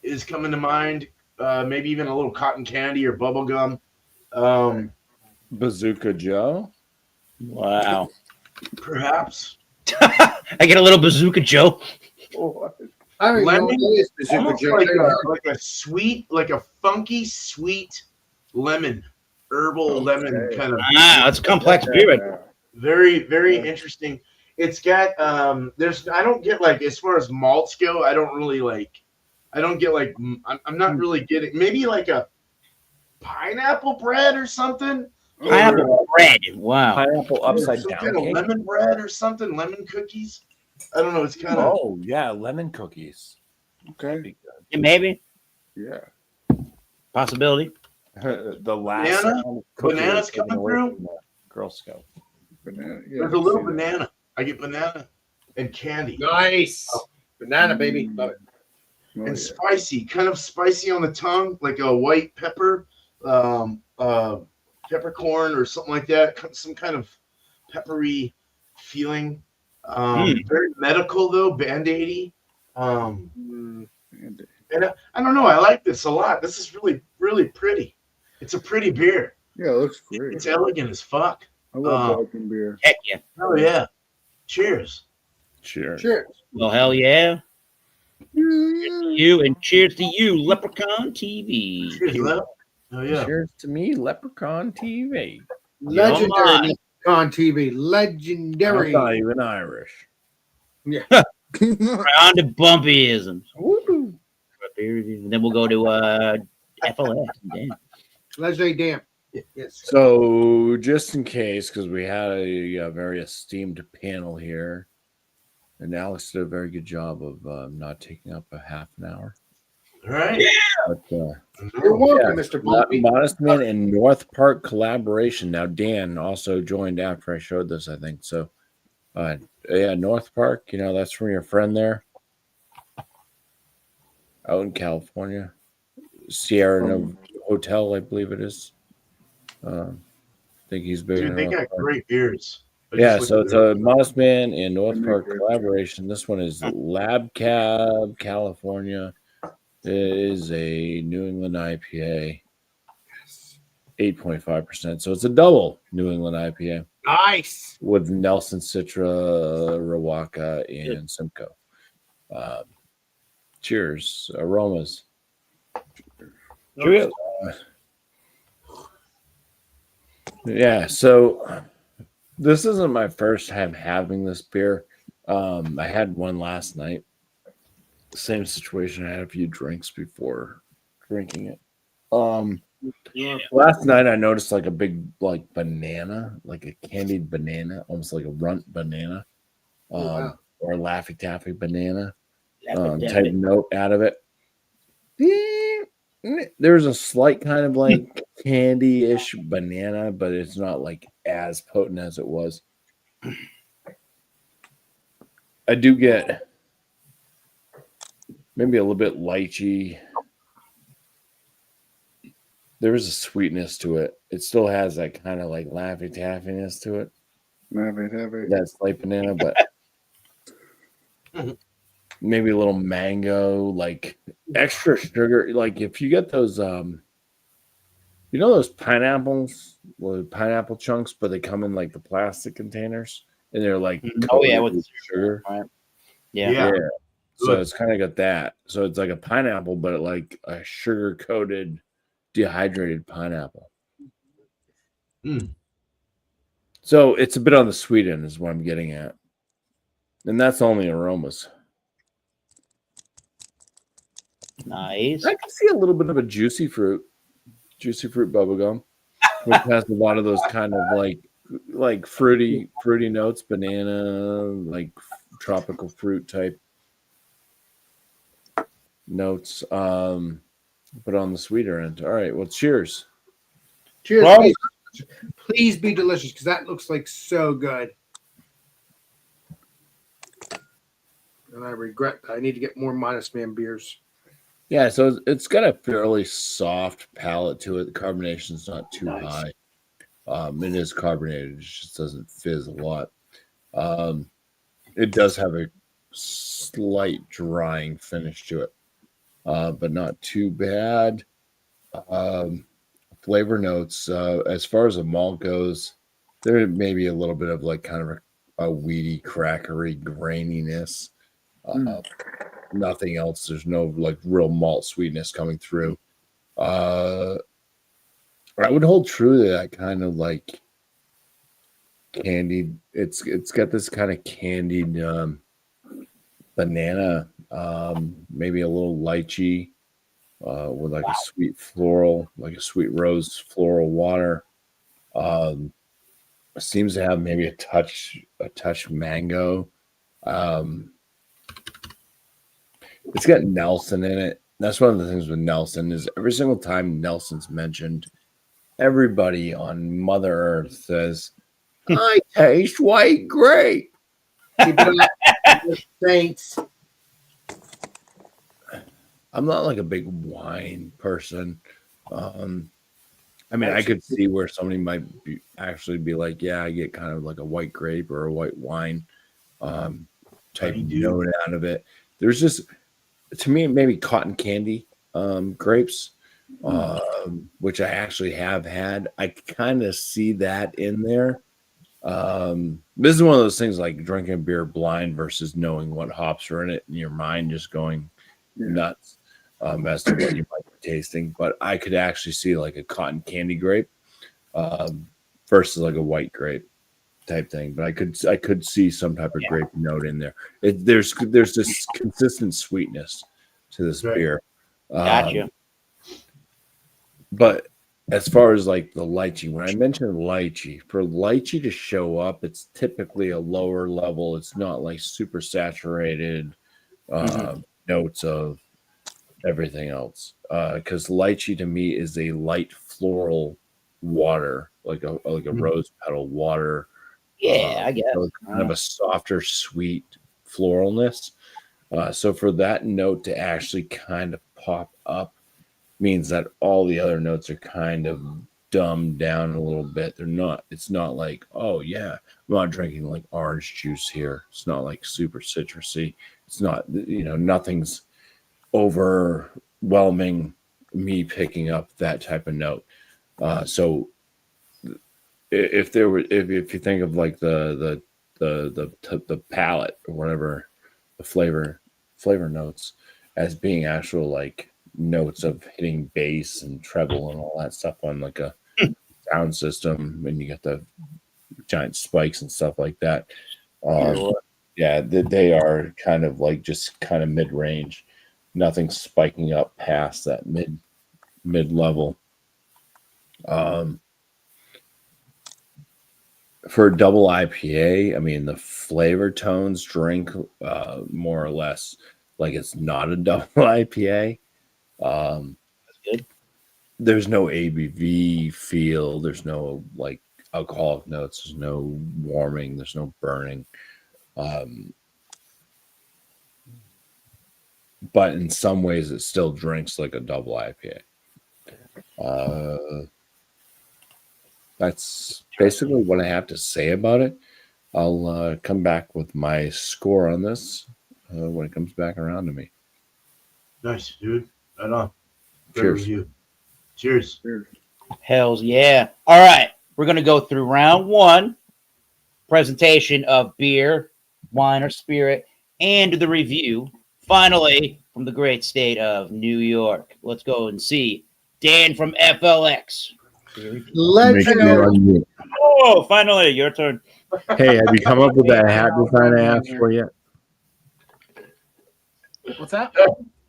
Speaker 7: is coming to mind. Maybe even a little cotton candy or bubble gum.
Speaker 6: Bazooka Joe.
Speaker 1: Wow.
Speaker 7: Perhaps.
Speaker 1: I get a little Bazooka Joe.
Speaker 3: I don't even know
Speaker 7: Lemon,
Speaker 3: what it is, Bazooka
Speaker 7: almost
Speaker 3: Joe.
Speaker 7: like a sweet, like a funky sweet lemon, herbal lemon kind of.
Speaker 1: Ah, it's a complex beer.
Speaker 7: Very, very interesting. It's got I don't get like as far as malts go. I don't get like I'm not really getting maybe like a pineapple bread or something.
Speaker 1: Pineapple bread. Wow.
Speaker 6: Pineapple upside
Speaker 7: Some
Speaker 6: down
Speaker 7: kind of
Speaker 6: cake.
Speaker 7: lemon bread or something. Lemon cookies. I don't know. It's kind of.
Speaker 6: Oh yeah, lemon cookies.
Speaker 4: Okay.
Speaker 1: Yeah, maybe.
Speaker 4: Yeah.
Speaker 1: Possibility.
Speaker 6: The last
Speaker 7: Banana?
Speaker 6: cookie
Speaker 7: Bananas
Speaker 6: was taken
Speaker 7: coming
Speaker 6: away
Speaker 7: through?
Speaker 6: from the Girl Scout.
Speaker 4: Banana. Yeah,
Speaker 7: There's
Speaker 4: I
Speaker 7: a little
Speaker 4: see that.
Speaker 7: banana. I get banana and candy.
Speaker 3: Nice. Banana, baby. Love it.
Speaker 4: Oh,
Speaker 7: And
Speaker 4: yeah.
Speaker 7: spicy, kind of spicy on the tongue, like a white pepper, peppercorn or something like that. Some kind of peppery feeling. Very medical though, band-aidy.
Speaker 3: Mm.
Speaker 4: And-
Speaker 7: And I don't know. I like this a lot. This is really, really pretty. It's a pretty beer.
Speaker 4: Yeah, it looks great.
Speaker 7: It's elegant as fuck.
Speaker 4: I love Belgian beer.
Speaker 1: Heck yeah.
Speaker 7: Oh yeah. Cheers.
Speaker 6: Cheers.
Speaker 3: Cheers.
Speaker 1: Well, hell yeah. Cheers to you and cheers to you, Leprechaun TV.
Speaker 7: Cheers, love. Oh yeah.
Speaker 6: Cheers to me, Leprechaun TV.
Speaker 3: Legendary
Speaker 1: mine.
Speaker 3: on TV.
Speaker 6: I'm
Speaker 3: Legendary.
Speaker 6: not even Irish.
Speaker 3: Yeah.
Speaker 1: On to bumpyisms.
Speaker 6: Woo.
Speaker 1: And then we'll go to FLS. Damn.
Speaker 3: Legendary damn. Yes.
Speaker 6: So, just in case, because we had a very esteemed panel here, and Alex did a very good job of not taking up a half an hour.
Speaker 7: All right.
Speaker 6: But,
Speaker 3: You're welcome, Mr. Bumpy.
Speaker 6: Modest Man and North Park collaboration. Now, Dan also joined after I showed this, I think. So, yeah, North Park, that's from your friend there out in California. Sierra Hotel, I believe it is. I think he's big.
Speaker 7: Dude, they got great beers.
Speaker 6: Yeah, so it's a Modest Man and North Park collaboration. This one is Lab Cab, California. It is a New England IPA, 8.5%. So it's a double New England IPA
Speaker 3: Nice.
Speaker 6: with Nelson Citra, Rawaka, and Simcoe. Cheers. Aromas.
Speaker 1: Cheers.
Speaker 6: Yeah, so this isn't my first time having this beer. I had one last night. Same situation. I had a few drinks before drinking it. Last night I noticed like a big banana, like a candied banana, almost like a runt banana,
Speaker 3: Wow.
Speaker 6: or a Laffy Taffy banana
Speaker 1: Laffy
Speaker 6: type
Speaker 1: Taffy.
Speaker 6: note out of it. There's a slight kind of like candy-ish banana, but it's not like as potent as it was. I do get maybe a little bit lychee. There is a sweetness to it. It still has that kind of like Laffy Taffiness to it. That slight banana, but maybe a little mango, like extra sugar. Like if you get those, those pineapples, pineapple chunks, but they come in like the plastic containers, and they're like coated with sugar.
Speaker 1: Right.
Speaker 7: Yeah.
Speaker 6: So it's kind of got that. So it's like a pineapple, but like a sugar coated, dehydrated pineapple. So it's a bit on the sweet end, is what I'm getting at, and that's only aromas.
Speaker 1: Nice.
Speaker 6: I can see a little bit of a juicy fruit bubblegum, which has a lot of those kind of like fruity notes, banana, like tropical fruit type notes. But on the sweeter end. All right. Well, cheers.
Speaker 3: Cheers.
Speaker 1: Wow.
Speaker 3: Please be delicious because that looks like so good. And I regret that. I need to get more Modest Man beers.
Speaker 6: Yeah, so it's got a fairly soft palate to it. The carbonation's not too high. It is carbonated. It just doesn't fizz a lot. It does have a slight drying finish to it, but not too bad. Flavor notes, as far as the malt goes, there may be a little bit of like kind of a weedy, crackery graininess. Nothing else. There's no like real malt sweetness coming through. I would hold true to that kind of like candied. It's got this kind of candied banana, maybe a little lychee, with like a sweet floral, like a sweet rose floral water. Seems to have maybe a touch mango. It's got Nelson in it, That's one of the things with Nelson is every single time Nelson's mentioned, everybody on Mother Earth says, "I taste white grape."
Speaker 3: Keep it up, Saints.
Speaker 6: I'm not like a big wine person. I mean, I could see where somebody might actually be like, "Yeah, I get kind of like a white grape or a white wine type note out of it." There's just, to me, maybe cotton candy grapes, which I actually have had. I kind of see that in there. This is one of those things like drinking beer blind versus knowing what hops are in it and your mind just going nuts as to what you might be tasting. But I could actually see like a cotton candy grape versus like a white grape type thing. But I could see some type of grape note in there. There's this consistent sweetness to this beer.
Speaker 1: Gotcha.
Speaker 6: But as far as like the lychee, when I mentioned lychee, for lychee to show up, it's typically a lower level. It's not like super saturated notes of everything else. Because lychee to me is a light floral water, like a rose petal water.
Speaker 1: Yeah, I guess.
Speaker 6: So it's kind of a softer, sweet floralness. So for that note to actually kind of pop up means that all the other notes are kind of dumbed down a little bit. It's not like, oh yeah, I'm not drinking like orange juice here. It's not like super citrusy. It's not, nothing's overwhelming me picking up that type of note. So if you think of like the palate or whatever, the flavor notes as being actual like notes of hitting bass and treble and all that stuff on like a sound system, and you get the giant spikes and stuff like that. They are kind of like just kind of mid-range. Nothing spiking up past that mid level. For a double IPA, I mean the flavor tones drink more or less like it's not a double IPA.
Speaker 1: That's good.
Speaker 6: There's no ABV feel. There's no like alcoholic notes. There's no warming. There's no burning. But in some ways, it still drinks like a double IPA. That's basically what I have to say about it. I'll come back with my score on this when it comes back around to me.
Speaker 7: Nice, dude. Right on.
Speaker 6: Cheers.
Speaker 7: Cheers.
Speaker 1: Hells yeah. All right. We're going to go through round one, presentation of beer, wine, or spirit, and the review. Finally, from the great state of New York. Let's go and see Dan from FLX.
Speaker 3: Let's go.
Speaker 1: Oh, finally, your turn.
Speaker 6: Hey, have you come up with that hat design I asked for yet?
Speaker 9: What's that?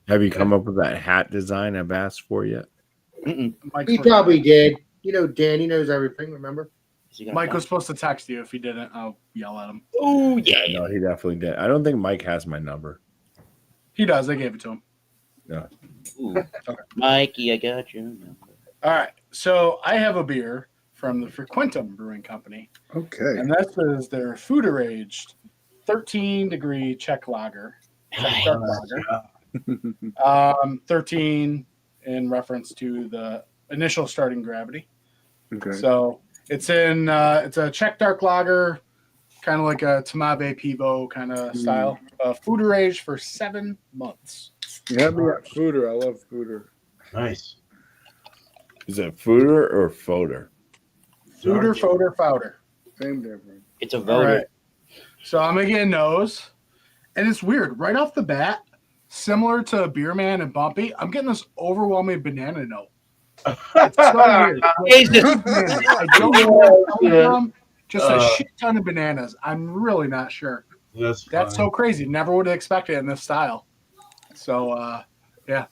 Speaker 6: Have you come up with that hat design I've asked for yet?
Speaker 1: Mm-mm.
Speaker 3: He probably did. You know, Dan, he knows everything, remember?
Speaker 9: Mike was supposed to text you. If he didn't, I'll yell at him.
Speaker 1: Oh, yeah.
Speaker 6: No, he definitely did. I don't think Mike has my number.
Speaker 9: He does. I gave it to him.
Speaker 6: No.
Speaker 1: Ooh. Mikey, I got you.
Speaker 9: All right. So I have a beer from the Frequentum Brewing Company.
Speaker 4: Okay.
Speaker 9: And this is their Fooder Aged 13-degree Czech lager. Czech dark lager. 13 in reference to the initial starting gravity.
Speaker 4: Okay.
Speaker 9: So it's it's a Czech dark lager, kind of like a Tamabe Pivo kind of style. Fooder aged for 7 months.
Speaker 4: Yeah, Fooder. I love Fooder.
Speaker 7: Nice.
Speaker 6: Is it Fooder or Foder?
Speaker 9: Fooder, Fowder.
Speaker 4: Same difference.
Speaker 1: It's a
Speaker 9: All
Speaker 1: voter.
Speaker 9: right. So I'm going to get a nose. And it's weird. Right off the bat, similar to Beer Man and Bumpy, I'm getting this overwhelming banana note. It's so weird. I don't know where it's coming from. Just a shit ton of bananas. I'm really not sure.
Speaker 7: That's
Speaker 9: so crazy. Never would have expected it in this style. So, yeah.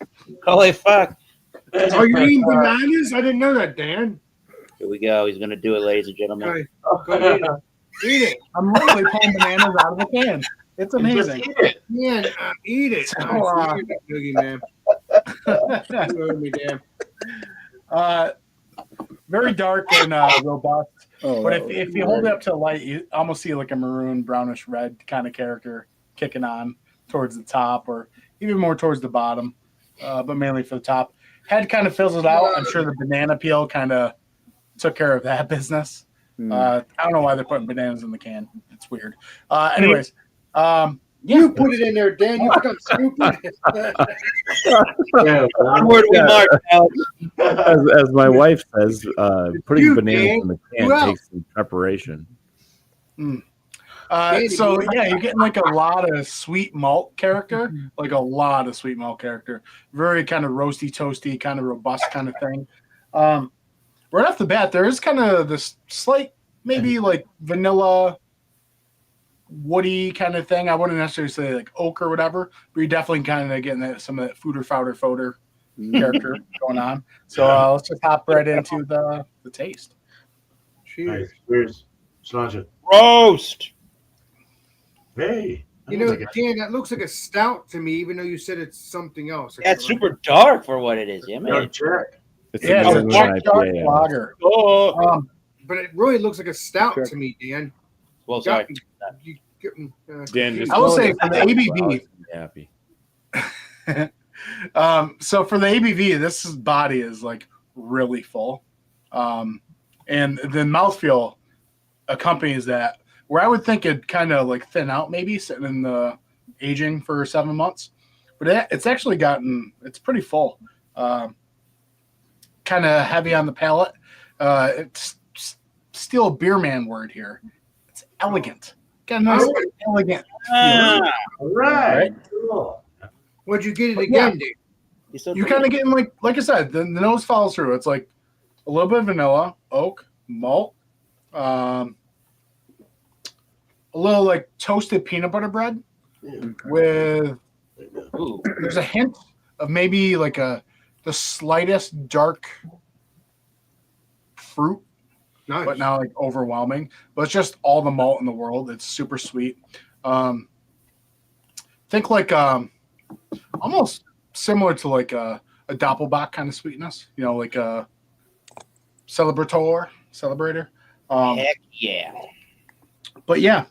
Speaker 1: Holy fuck.
Speaker 3: Are you eating bananas? I didn't know that, Dan.
Speaker 1: Here we go. He's going to do it, ladies and gentlemen.
Speaker 3: Okay. Go ahead. Eat it.
Speaker 9: I'm literally pulling bananas out of the can. It's amazing.
Speaker 7: Just eat it.
Speaker 3: Man, eat it.
Speaker 9: So,
Speaker 3: Cookie, man. You heard me, Dan.
Speaker 9: Very dark and robust.
Speaker 4: Oh,
Speaker 9: But if you hold it up to the light, you almost see like a maroon, brownish red kind of character kicking on towards the top or even more towards the bottom, but mainly for the top. Head kind of fills it out. I'm sure the banana peel kind of took care of that business. I don't know why they're putting bananas in the can. It's weird. Anyways,
Speaker 3: You put it in there, Dan. You become stupid.
Speaker 7: Yeah,
Speaker 1: Onward we march, Alex.
Speaker 6: As my wife says, putting
Speaker 3: You
Speaker 6: bananas
Speaker 3: did.
Speaker 6: in the can
Speaker 3: Well.
Speaker 6: takes some preparation.
Speaker 9: So yeah, you're getting like a lot of sweet malt character, like a lot of sweet malt character. Very kind of roasty, toasty, kind of robust kind of thing. Right off the bat, there is kind of this slight, maybe like vanilla, woody kind of thing. I wouldn't necessarily say like oak or whatever, but you're definitely kind of getting some of that fooder fodder character going on. So let's just hop right into the taste.
Speaker 3: Cheers.
Speaker 7: Nice. Cheers. Sláinte.
Speaker 1: Roast.
Speaker 7: Hey.
Speaker 3: You know, Dan, that looks like a stout to me, even though you said it's something else.
Speaker 1: That's super dark for what it is. Yeah, man.
Speaker 7: Dark Jack.
Speaker 6: It's
Speaker 9: Yeah,
Speaker 6: a
Speaker 9: it's a
Speaker 6: New
Speaker 9: dark,
Speaker 6: England
Speaker 9: dark
Speaker 6: IPA.
Speaker 9: lager.
Speaker 1: Oh,
Speaker 3: But it really looks like a stout to me, Dan.
Speaker 1: well, sorry.
Speaker 3: You got me,
Speaker 6: Dan, just
Speaker 9: I will
Speaker 6: go
Speaker 9: say
Speaker 6: ahead.
Speaker 9: for the ABV.
Speaker 6: Happy.
Speaker 9: So for the ABV, this body is like really full, and the mouthfeel accompanies that. Where I would think it'd kind of like thin out, maybe sitting in the aging for 7 months, but it's actually it's pretty full, kind of heavy on the palate. It's still a beer man word here. It's elegant. Got a nice elegant feel.
Speaker 1: Ah,
Speaker 7: All right.
Speaker 9: Right.
Speaker 7: Cool.
Speaker 3: What'd you get it
Speaker 9: Yeah.
Speaker 3: again, Dave?
Speaker 9: You're kind of getting like I said, the nose follows through. It's like a little bit of vanilla, oak, malt, a little like toasted peanut butter bread with
Speaker 1: ooh.
Speaker 9: there's a hint of maybe like the slightest dark fruit,
Speaker 3: Nice.
Speaker 9: but not like overwhelming. But it's just all the malt in the world. It's super sweet. Think like almost similar to like a Doppelbock kind of sweetness. You know, like a celebrator.
Speaker 1: Heck yeah.
Speaker 9: But yeah,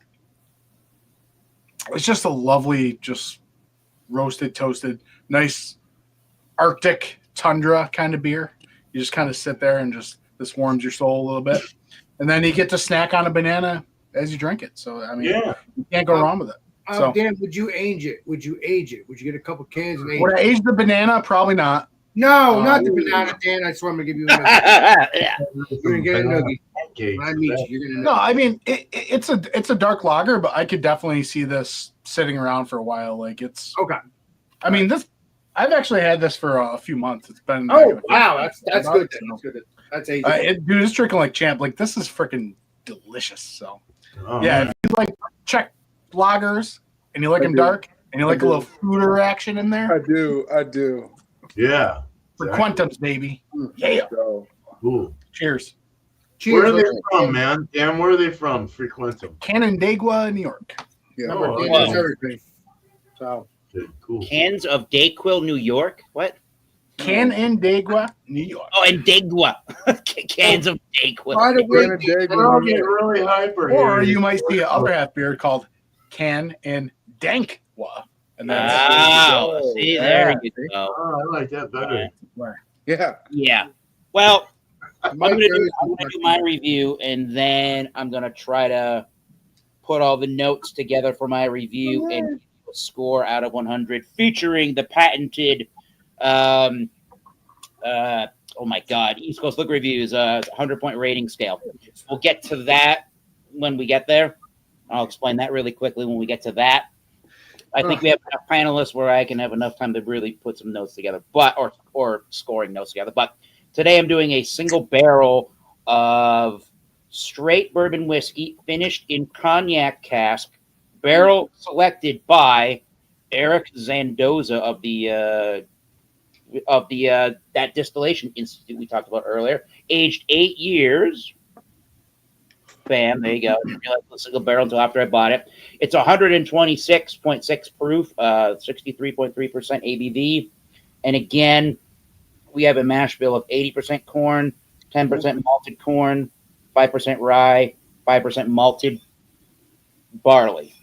Speaker 9: it's just a lovely, just roasted, toasted, nice Arctic tundra kind of beer. You just kind of sit there and just this warms your soul a little bit, and then you get to snack on a banana as you drink it. So I mean, you can't go wrong with it. So
Speaker 3: Dan, would you age it? Would you get a couple cans and age
Speaker 9: would I
Speaker 3: it?
Speaker 9: age the banana? Probably not.
Speaker 3: No, not the banana, Dan. I swear I'm gonna give you a nugget.
Speaker 1: Yeah.
Speaker 3: You're gonna get a nugget.
Speaker 7: Pancakes.
Speaker 3: When I meet you, you're gonna
Speaker 9: No, I mean it's a dark lager, but I could definitely see this sitting around for a while. Like it's
Speaker 3: Okay.
Speaker 9: I mean this. I've actually had this for a few months. It's been
Speaker 3: Oh wow, that's good. That's good. That's age.
Speaker 9: Dude, it's drinking like champ. Like this is freaking delicious. So
Speaker 7: Oh,
Speaker 9: yeah,
Speaker 7: man.
Speaker 9: if you like check lagers and you like them
Speaker 4: do.
Speaker 9: dark and you like
Speaker 4: I
Speaker 9: a little fooder action in there,
Speaker 4: I do.
Speaker 7: Yeah.
Speaker 9: for Quentums, baby. Yeah.
Speaker 4: So,
Speaker 7: Cool.
Speaker 9: Cheers.
Speaker 7: Where are they
Speaker 3: Cheers.
Speaker 7: from, man? Dan, where are they from? Frequentum.
Speaker 9: Canandaigua, New York.
Speaker 4: yeah.
Speaker 7: Oh,
Speaker 3: Dan
Speaker 1: wow.
Speaker 3: knows everything. So
Speaker 7: Good. Cool.
Speaker 1: Cans of Dayquil, New York. What?
Speaker 9: Canandaigua, New York.
Speaker 1: Oh, and Dagua. Cans of Dayquil.
Speaker 3: by the way,
Speaker 4: Canandaigua,
Speaker 7: We're all
Speaker 4: New
Speaker 7: getting
Speaker 4: York.
Speaker 7: really hyper
Speaker 9: Or
Speaker 7: here.
Speaker 9: you might see an other half beer called Can and Dankwa. And that's
Speaker 1: Wow. See, there you go.
Speaker 7: Oh, I like that better.
Speaker 4: Yeah.
Speaker 1: Yeah. Well, I'm
Speaker 3: Mike,
Speaker 1: gonna do
Speaker 3: there's-
Speaker 1: my review, and then I'm gonna try to put all the notes together for my review and give you a score out of 100, featuring the patented, oh my God, East Coast Look Reviews, 100-point rating scale. We'll get to that when we get there. I'll explain that really quickly when we get to that. I think we have enough panelists where I can have enough time to really put some notes together, or scoring notes together. But today I'm doing a single barrel of straight bourbon whiskey finished in cognac cask, barrel selected by Eric Zandoza of the that distillation institute we talked about earlier, aged 8 years. Bam, there you go. I didn't realize it was a single barrel until after I bought it. It's 126.6 proof, 63.3% ABV. And again, we have a mash bill of 80% corn, 10% malted corn, 5% rye, 5% malted barley.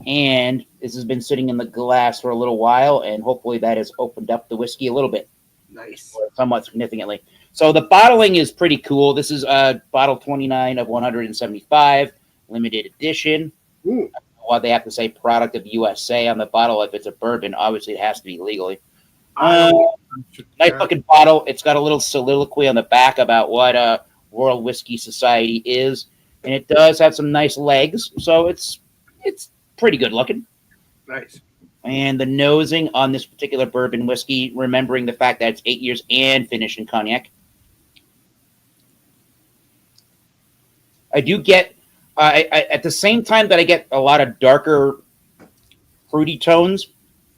Speaker 1: And this has been sitting in the glass for a little while, and hopefully that has opened up the whiskey a little bit.
Speaker 3: Nice.
Speaker 1: Somewhat significantly. So the bottling is pretty cool. This is bottle 29 of 175, limited edition.
Speaker 3: Ooh.
Speaker 1: Why they have to say product of USA on the bottle. If it's a bourbon, obviously it has to be legally. Nice looking bottle. It's got a little soliloquy on the back about what World Whiskey Society is, and it does have some nice legs. So it's pretty good looking.
Speaker 3: Nice.
Speaker 1: And the nosing on this particular bourbon whiskey, remembering the fact that it's 8 years and finished in cognac. I do get, at the same time that I get a lot of darker fruity tones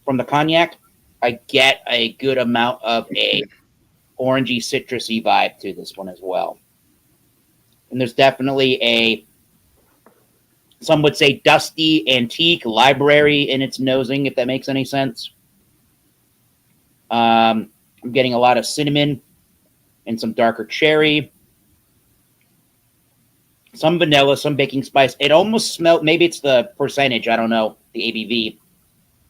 Speaker 1: from the cognac, I get a good amount of a orangey, citrusy vibe to this one as well. And there's definitely a, some would say, dusty antique library in its nosing, if that makes any sense. I'm getting a lot of cinnamon and some darker cherry. Some vanilla, some baking spice. It almost smells, maybe it's the percentage, I don't know, the ABV.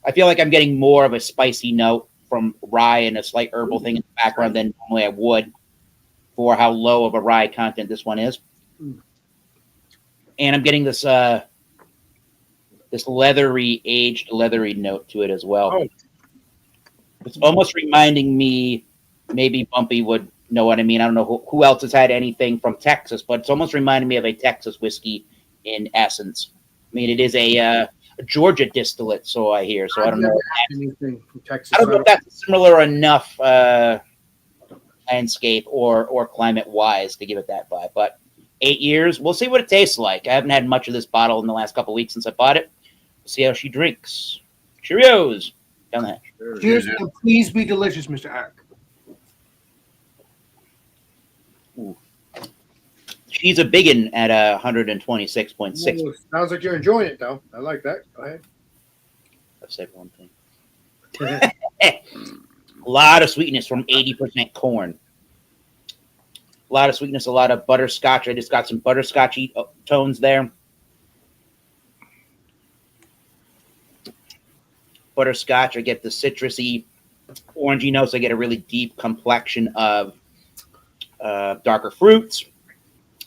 Speaker 1: I feel like I'm getting more of a spicy note from rye and a slight herbal thing in the background than normally I would for how low of a rye content this one is. And I'm getting this this leathery, aged leathery note to it as well.
Speaker 3: Oh.
Speaker 1: It's almost reminding me, maybe Bumpy would know what I mean. I don't know who else has had anything from Texas, but it's almost reminding me of a Texas whiskey in essence. I mean, it is a Georgia distillate, so I hear. So I don't know.
Speaker 3: Anything from Texas.
Speaker 1: I don't know if that's similar enough landscape or climate wise to give it that vibe. But 8 years, we'll see what it tastes like. I haven't had much of this bottle in the last couple of weeks since I bought it. We'll see how she drinks. Cheerios. Down the hatch.
Speaker 9: Cheers, and please be delicious, Mr. Ark.
Speaker 1: She's a biggin at 126.6.
Speaker 3: Ooh, sounds like you're enjoying it, though. I like that. Go ahead.
Speaker 1: I've said one thing. A lot of sweetness from 80% corn. A lot of sweetness, a lot of butterscotch. I just got some butterscotchy tones there. Butterscotch, I get the citrusy, orangey notes. I get a really deep complexion of darker fruits.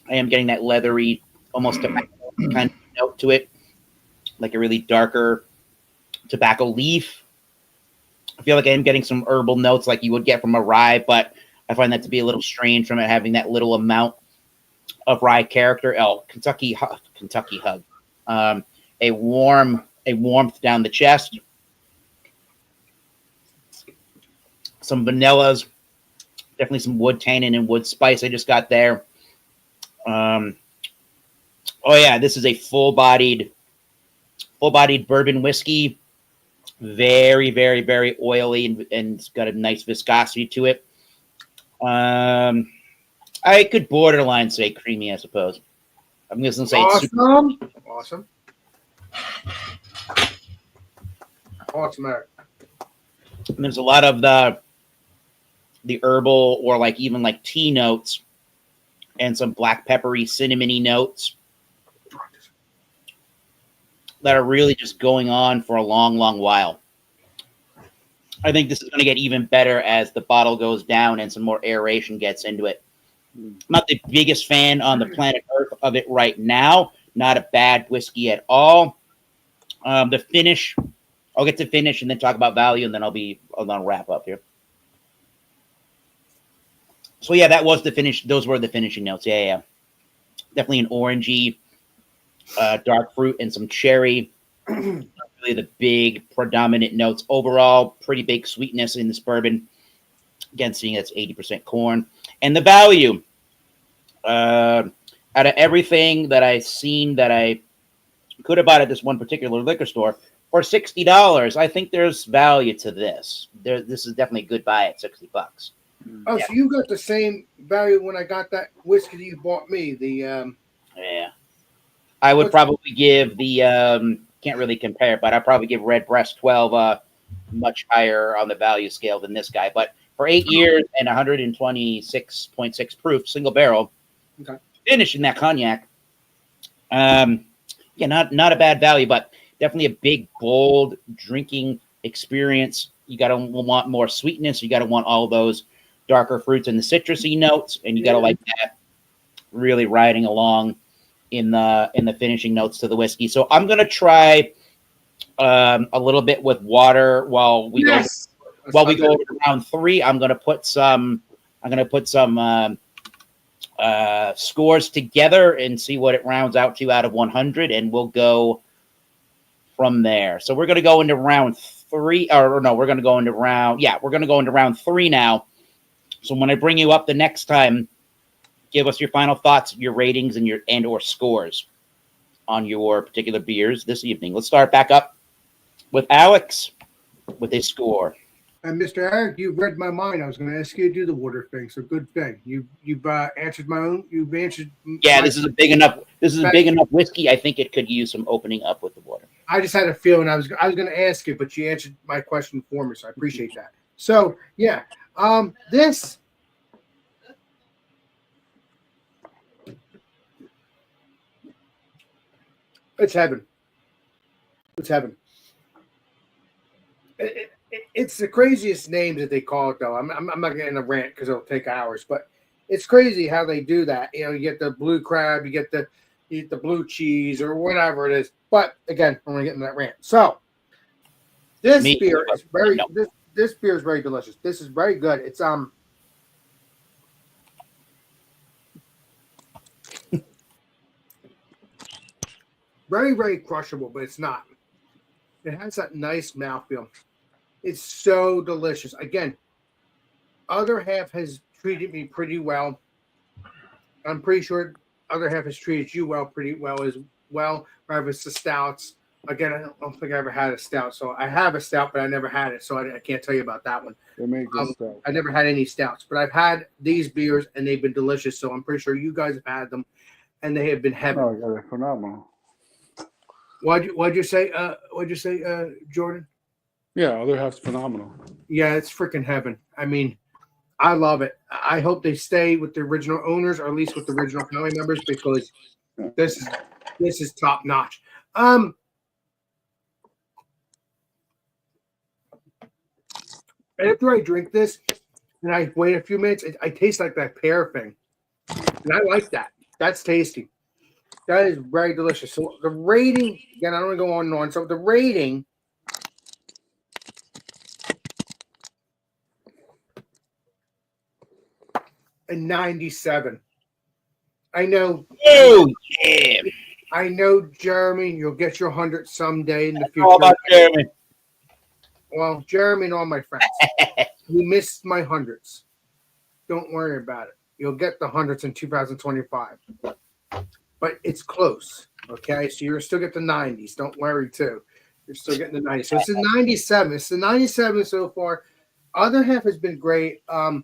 Speaker 1: I am getting that leathery, almost tobacco kind of note to it, like a really darker tobacco leaf. I feel like I am getting some herbal notes like you would get from a rye, but I find that to be a little strange from it having that little amount of rye character. Oh, Kentucky hug. A warmth down the chest. Some vanillas, definitely some wood tannin and wood spice I just got there. Oh yeah, this is a full-bodied bourbon whiskey. Very, very, very oily and it's got a nice viscosity to it. I could borderline say creamy, I suppose. I'm just gonna say it's super.
Speaker 3: Awesome. Eric.
Speaker 1: And there's a lot of the herbal or like even like tea notes and some black peppery cinnamony notes that are really just going on for a long, long while. I think this is going to get even better as the bottle goes down and some more aeration gets into it. I'm not the biggest fan on the planet Earth of it right now. Not a bad whiskey at all. The finish, I'll get to finish and then talk about value, and then I'll wrap up here. So yeah, that was the finish. Those were the finishing notes. Yeah. Definitely an orangey, dark fruit, and some cherry. Really the big predominant notes. Overall, pretty big sweetness in this bourbon. Again, seeing it's 80% corn. And the value, out of everything that I've seen that I could have bought at this one particular liquor store, for $60, I think there's value to this. This is definitely a good buy at $60.
Speaker 3: Oh, yeah. So you got the same value when I got that whiskey that you bought me.
Speaker 1: Yeah. I would probably give the can't really compare, but I'd probably give Red Breast 12 much higher on the value scale than this guy. But for 8 years and 126.6 proof, single barrel,
Speaker 3: Okay.
Speaker 1: finish in that cognac. Yeah, not a bad value, but definitely a big, bold drinking experience. You got to want more sweetness. You got to want all those darker fruits and the citrusy notes, and you got to like that really riding along in the finishing notes to the whiskey. So I'm gonna try a little bit with water while we go over to round 3. I'm gonna put some scores together and see what it rounds out to out of 100, and we'll go from there. So we're gonna go into round 3, or no, we're gonna go into round 3 now. So when I bring you up the next time, give us your final thoughts, your ratings, and or scores on your particular beers this evening. Let's start back up with Alex with a score.
Speaker 3: And Mr. Eric, you've read my mind. I was going to ask you to do the water thing, so good thing. You've answered my own. You've answered.
Speaker 1: Yeah, this is a big enough. This is a big enough whiskey. I think it could use some opening up with the water.
Speaker 3: I just had a feeling I was going to ask you, but you answered my question for me, so I appreciate that. So yeah, this. It's heaven. It's heaven. It's the craziest name that they call it, though. I'm not getting a rant because it'll take hours, but it's crazy how they do that. You know, you get the blue crab, you get the blue cheese or whatever it is. But again, I'm gonna get in that rant. So this beer is this beer is very delicious. This is very good. It's very, very crushable, but it's not. It has that nice mouthfeel. It's so delicious. Again, other half has treated me pretty well. I'm pretty sure other half has treated you pretty well as well. Whether it's the stouts. Again, I don't think I ever had a stout. So I have a stout, but I never had it. So I can't tell you about that one.
Speaker 4: They make good stuff.
Speaker 3: I never had any stouts, but I've had these beers and they've been delicious. So I'm pretty sure you guys have had them and they have been heaven.
Speaker 4: Oh, yeah, they're phenomenal.
Speaker 3: What'd you say, Jordan?
Speaker 4: Yeah, other half's phenomenal.
Speaker 3: Yeah, it's freaking heaven. I mean, I love it. I hope they stay with the original owners, or at least with the original family members, because this is top notch. After I drink this and I wait a few minutes, I taste like that pear thing, and I like that. That's tasty. That is very delicious. So the rating, again, I don't want to go on and on. So the rating, a 97. I know.
Speaker 1: Oh yeah.
Speaker 3: I know, Jeremy. You'll get your 100 someday in the future.
Speaker 1: All about Jeremy.
Speaker 3: Well, Jeremy and all my friends, you missed my 100s. Don't worry about it. You'll get the 100s in 2025. But it's close, okay? So you're still get the 90s. Don't worry, too. You're still getting the 90s. So it's a 97. It's the 97 so far. Other half has been great. I'm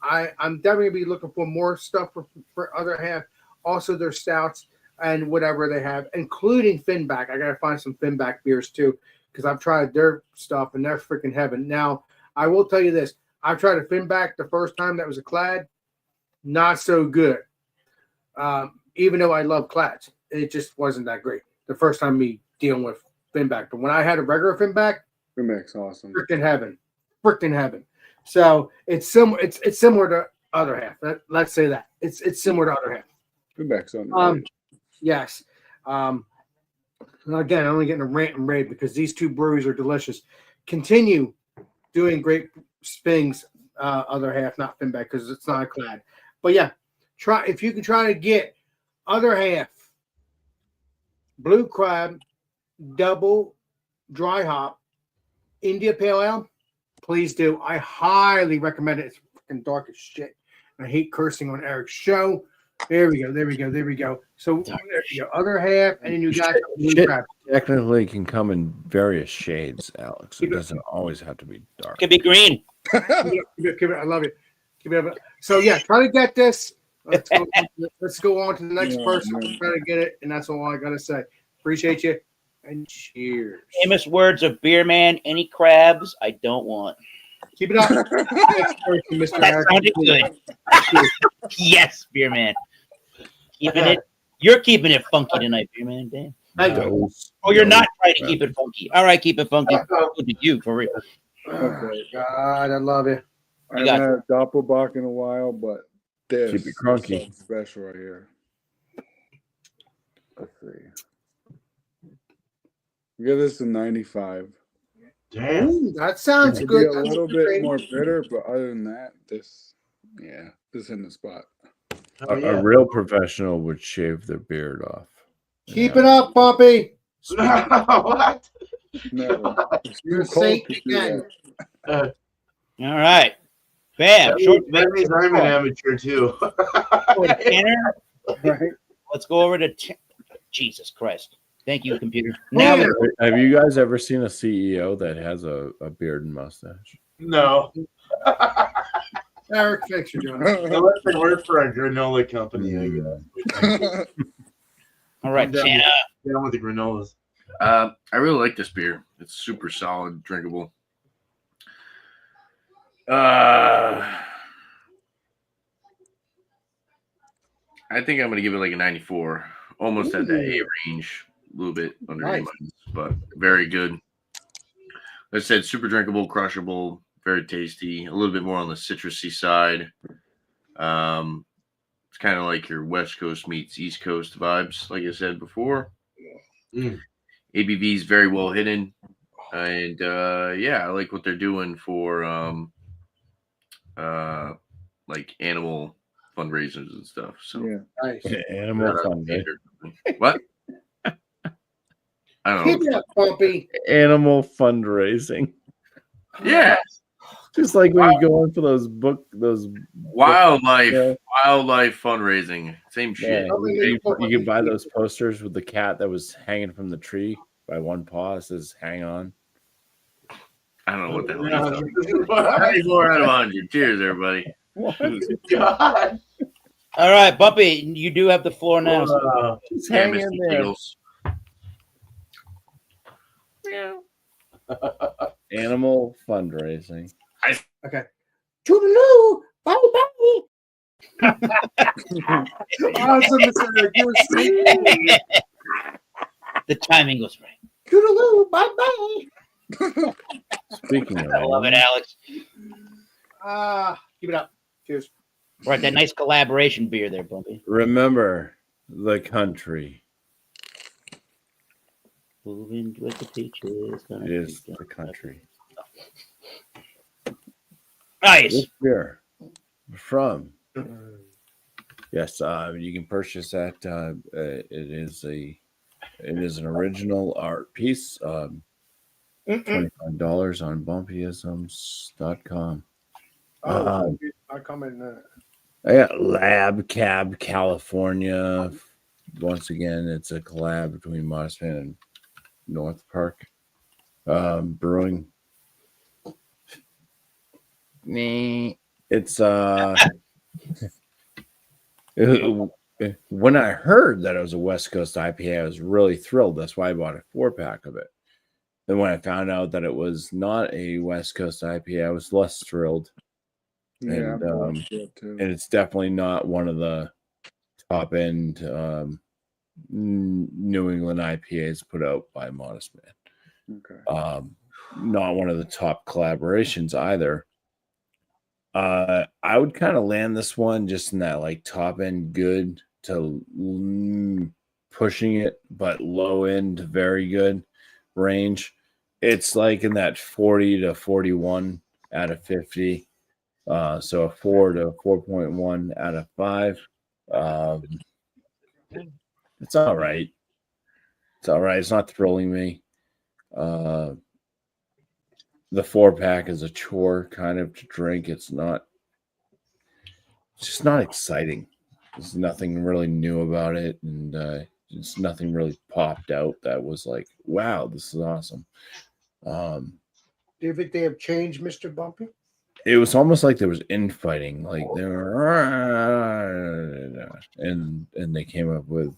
Speaker 3: definitely going to be looking for more stuff for other half. Also, their stouts and whatever they have, including Finback. I got to find some Finback beers, too, because I've tried their stuff, and they're freaking heaven. Now, I will tell you this. I tried a Finback the first time that was a Clad. Not so good. Even though I love Clads, it just wasn't that great. The first time me dealing with Finback. But when I had a regular Finback,
Speaker 4: Finback's awesome.
Speaker 3: Freaking heaven. Freaking heaven. So it's similar. It's similar to other half. Let's say that. It's similar to other half.
Speaker 4: Finback's on.
Speaker 3: Yes. Again, I'm only getting a rant and rave because these two breweries are delicious. Continue doing great things. Other half, not Finback, because it's not a Clad. But yeah, try if you can try to get other half Blue Crab double dry hop India Pale Ale. Please do. I highly recommend it. It's freaking dark as shit. I hate cursing on Eric's show. There we go. So there you go. Other half, and then you got Blue Crab.
Speaker 6: Technically can come in various shades, Alex. It doesn't always have to be dark.
Speaker 1: It could be green.
Speaker 3: I love it. So yeah, try to get this. Let's go on to the next person. Try to get it, and that's all I gotta say. Appreciate you. And cheers.
Speaker 1: Famous words of Beer Man. Any crabs? I don't want.
Speaker 3: Keep it up. Next person, Mr.
Speaker 1: That sounded good. Yes, Beer Man. Keeping it. You're keeping it funky tonight, Beer Man. Damn. Oh, you're not trying to keep it funky. All right, keep it funky. Good to you, for real.
Speaker 3: Okay. God, I love you.
Speaker 4: I haven't had a Doppelbock in a while, but this
Speaker 6: Keep it crunky.
Speaker 4: is something special right here. Let's see. Give this a 95.
Speaker 7: Damn.
Speaker 3: Ooh, that sounds
Speaker 4: It'd
Speaker 3: good.
Speaker 4: be a little bit more bitter, but other than that, this is in the spot.
Speaker 7: Oh, yeah.
Speaker 6: A real professional would shave their beard off.
Speaker 3: Keep it up, Bumpy.
Speaker 7: What?
Speaker 4: No, it's
Speaker 3: You're a
Speaker 4: too cold
Speaker 3: saint
Speaker 4: to do
Speaker 3: again.
Speaker 4: that.
Speaker 1: All right. Bam. Short
Speaker 7: That means I'm an amateur too.
Speaker 1: Tanner.
Speaker 4: Right?
Speaker 1: Let's go over to Jesus Christ. Thank you, computer. Now,
Speaker 6: Have you guys ever seen a CEO that has a beard and mustache?
Speaker 7: No.
Speaker 3: Eric, fix your job.
Speaker 7: Unless I work for a granola company, I guess.
Speaker 1: all right,
Speaker 7: I'm down
Speaker 1: Tanner.
Speaker 7: with the granolas.
Speaker 5: I really like this beer. It's super solid, drinkable. I think I'm going to give it like a 94. Almost at that A range. A little bit under A minus, but very good. Like I said, super drinkable, crushable, very tasty. A little bit more on the citrusy side. It's kind of like your West Coast meets East Coast vibes, like I said before. ABV is very well hidden. And I like what they're doing for like animal fundraisers and stuff. So
Speaker 4: Yeah,
Speaker 3: nice.
Speaker 6: Animal fundraising.
Speaker 5: What? I don't
Speaker 3: Keep
Speaker 5: know.
Speaker 3: it up, Bumpy.
Speaker 6: Animal fundraising.
Speaker 5: Yeah,
Speaker 6: Just like when you go in for those
Speaker 5: wildlife fundraising. Same
Speaker 6: Yeah,
Speaker 5: shit.
Speaker 6: you can buy those posters with the cat that was hanging from the tree by one paw. It says "Hang on."
Speaker 5: I don't know what the hell he's talking about. 94 out of 100. Cheers, everybody.
Speaker 7: God.
Speaker 1: All right, Bumpy, you do have the floor now.
Speaker 6: Just
Speaker 5: Yeah,
Speaker 6: hang in
Speaker 5: Mr.
Speaker 6: there.
Speaker 5: Eagles.
Speaker 6: Animal fundraising.
Speaker 3: Okay. Toodaloo. Bye bye. Awesome, Mr. Eric. You were singing.
Speaker 1: The timing was right.
Speaker 3: Toodaloo. Bye bye.
Speaker 6: Speaking of,
Speaker 1: I love it, Alex.
Speaker 3: Keep it up. Cheers.
Speaker 1: Right, that nice collaboration beer there, Bumpy.
Speaker 6: remember the country.
Speaker 1: Moving with the peaches.
Speaker 6: It is the country.
Speaker 1: Nice.
Speaker 6: This beer from yes, you can purchase that. It is an original art piece. $25 on bumpyisms.com.
Speaker 3: I come in.
Speaker 6: I got Lab Cab California. Once again, it's a collab between Mossman and North Park Brewing. It's when I heard that it was a West Coast IPA, I was really thrilled. That's why I bought a 4-pack of it. Then when I found out that it was not a West Coast IPA, I was less thrilled.
Speaker 4: Yeah,
Speaker 6: And it's definitely not one of the top end New England IPAs put out by Modest Man.
Speaker 4: Okay.
Speaker 6: Not one of the top collaborations either. I would kind of land this one just in that like top end good to pushing it, but low end very good range. It's like in that 40 to 41 out of 50. So a 4 to 4.1 out of 5. It's all right. It's all right. It's not thrilling me. The 4-pack is a chore kind of to drink. It's just not exciting. There's nothing really new about it. And just nothing really popped out that was like, wow, this is awesome.
Speaker 3: Do you think they have changed, Mr. Bumpy?
Speaker 6: It was almost like there was infighting, like they were, and they came up with,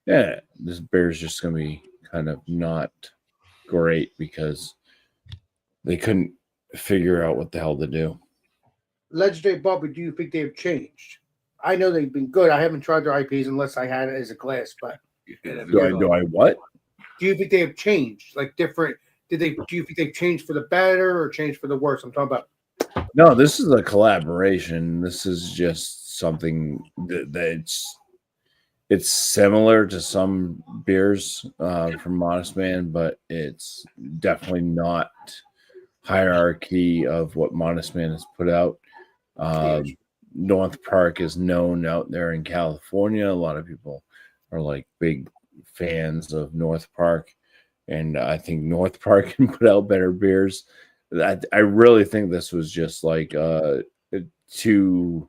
Speaker 6: yeah, this beer is just gonna be kind of not great because they couldn't figure out what the hell to do.
Speaker 3: Legendary Bumpy, do you think they've changed? I know they've been good. I haven't tried their IPs unless I had it as a glass, but
Speaker 6: Do I what?
Speaker 3: do you think they have changed? Like different? Do you think they've changed for the better or changed for the worse? I'm talking about.
Speaker 6: No, this is a collaboration. This is just something it's similar to some beers from Modest Man, but it's definitely not hierarchy of what Modest Man has put out. North Park is known out there in California. A lot of people are like big fans of North Park, and I think North Park can put out better beers. I really think this was just like two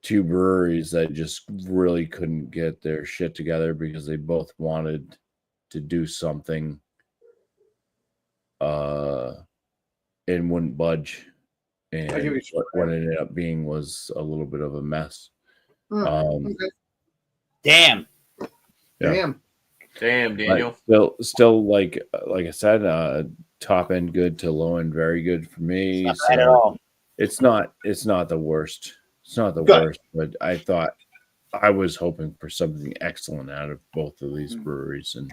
Speaker 6: breweries that just really couldn't get their shit together because they both wanted to do something and wouldn't budge. And what it ended up being was a little bit of a mess.
Speaker 3: Okay.
Speaker 1: Damn.
Speaker 6: Yeah.
Speaker 5: Damn, Daniel.
Speaker 6: Still like I said, top end good to low end very good for me.
Speaker 1: Not bad at all.
Speaker 6: It's not the worst. It's not the
Speaker 3: Good.
Speaker 6: worst, but I was hoping for something excellent out of both of these breweries, and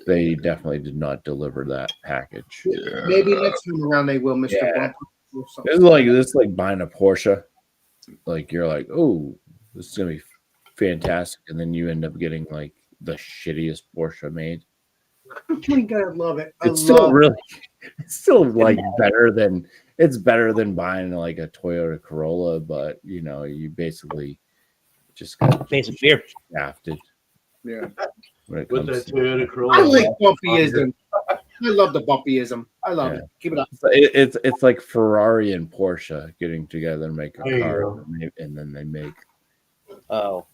Speaker 6: they definitely did not deliver that package.
Speaker 3: Maybe next time around they will, Mr.
Speaker 6: Yeah.
Speaker 3: Bumpy. or something.
Speaker 6: It's like buying a Porsche. Like you're like, oh, this is gonna be fantastic, and then you end up getting like the shittiest Porsche made.
Speaker 3: You gotta love it.
Speaker 6: It's still like better than buying like a Toyota Corolla, but you basically just got
Speaker 1: Basic beer.
Speaker 6: shafted.
Speaker 4: Yeah.
Speaker 5: With
Speaker 6: When it
Speaker 5: that
Speaker 6: comes to
Speaker 5: Toyota Corolla.
Speaker 3: I like bumpyism. I love the bumpyism. I love it. Keep it up.
Speaker 6: it's like Ferrari and Porsche getting together and make a
Speaker 5: There you
Speaker 6: car,
Speaker 5: go.
Speaker 6: and then they make
Speaker 1: Oh,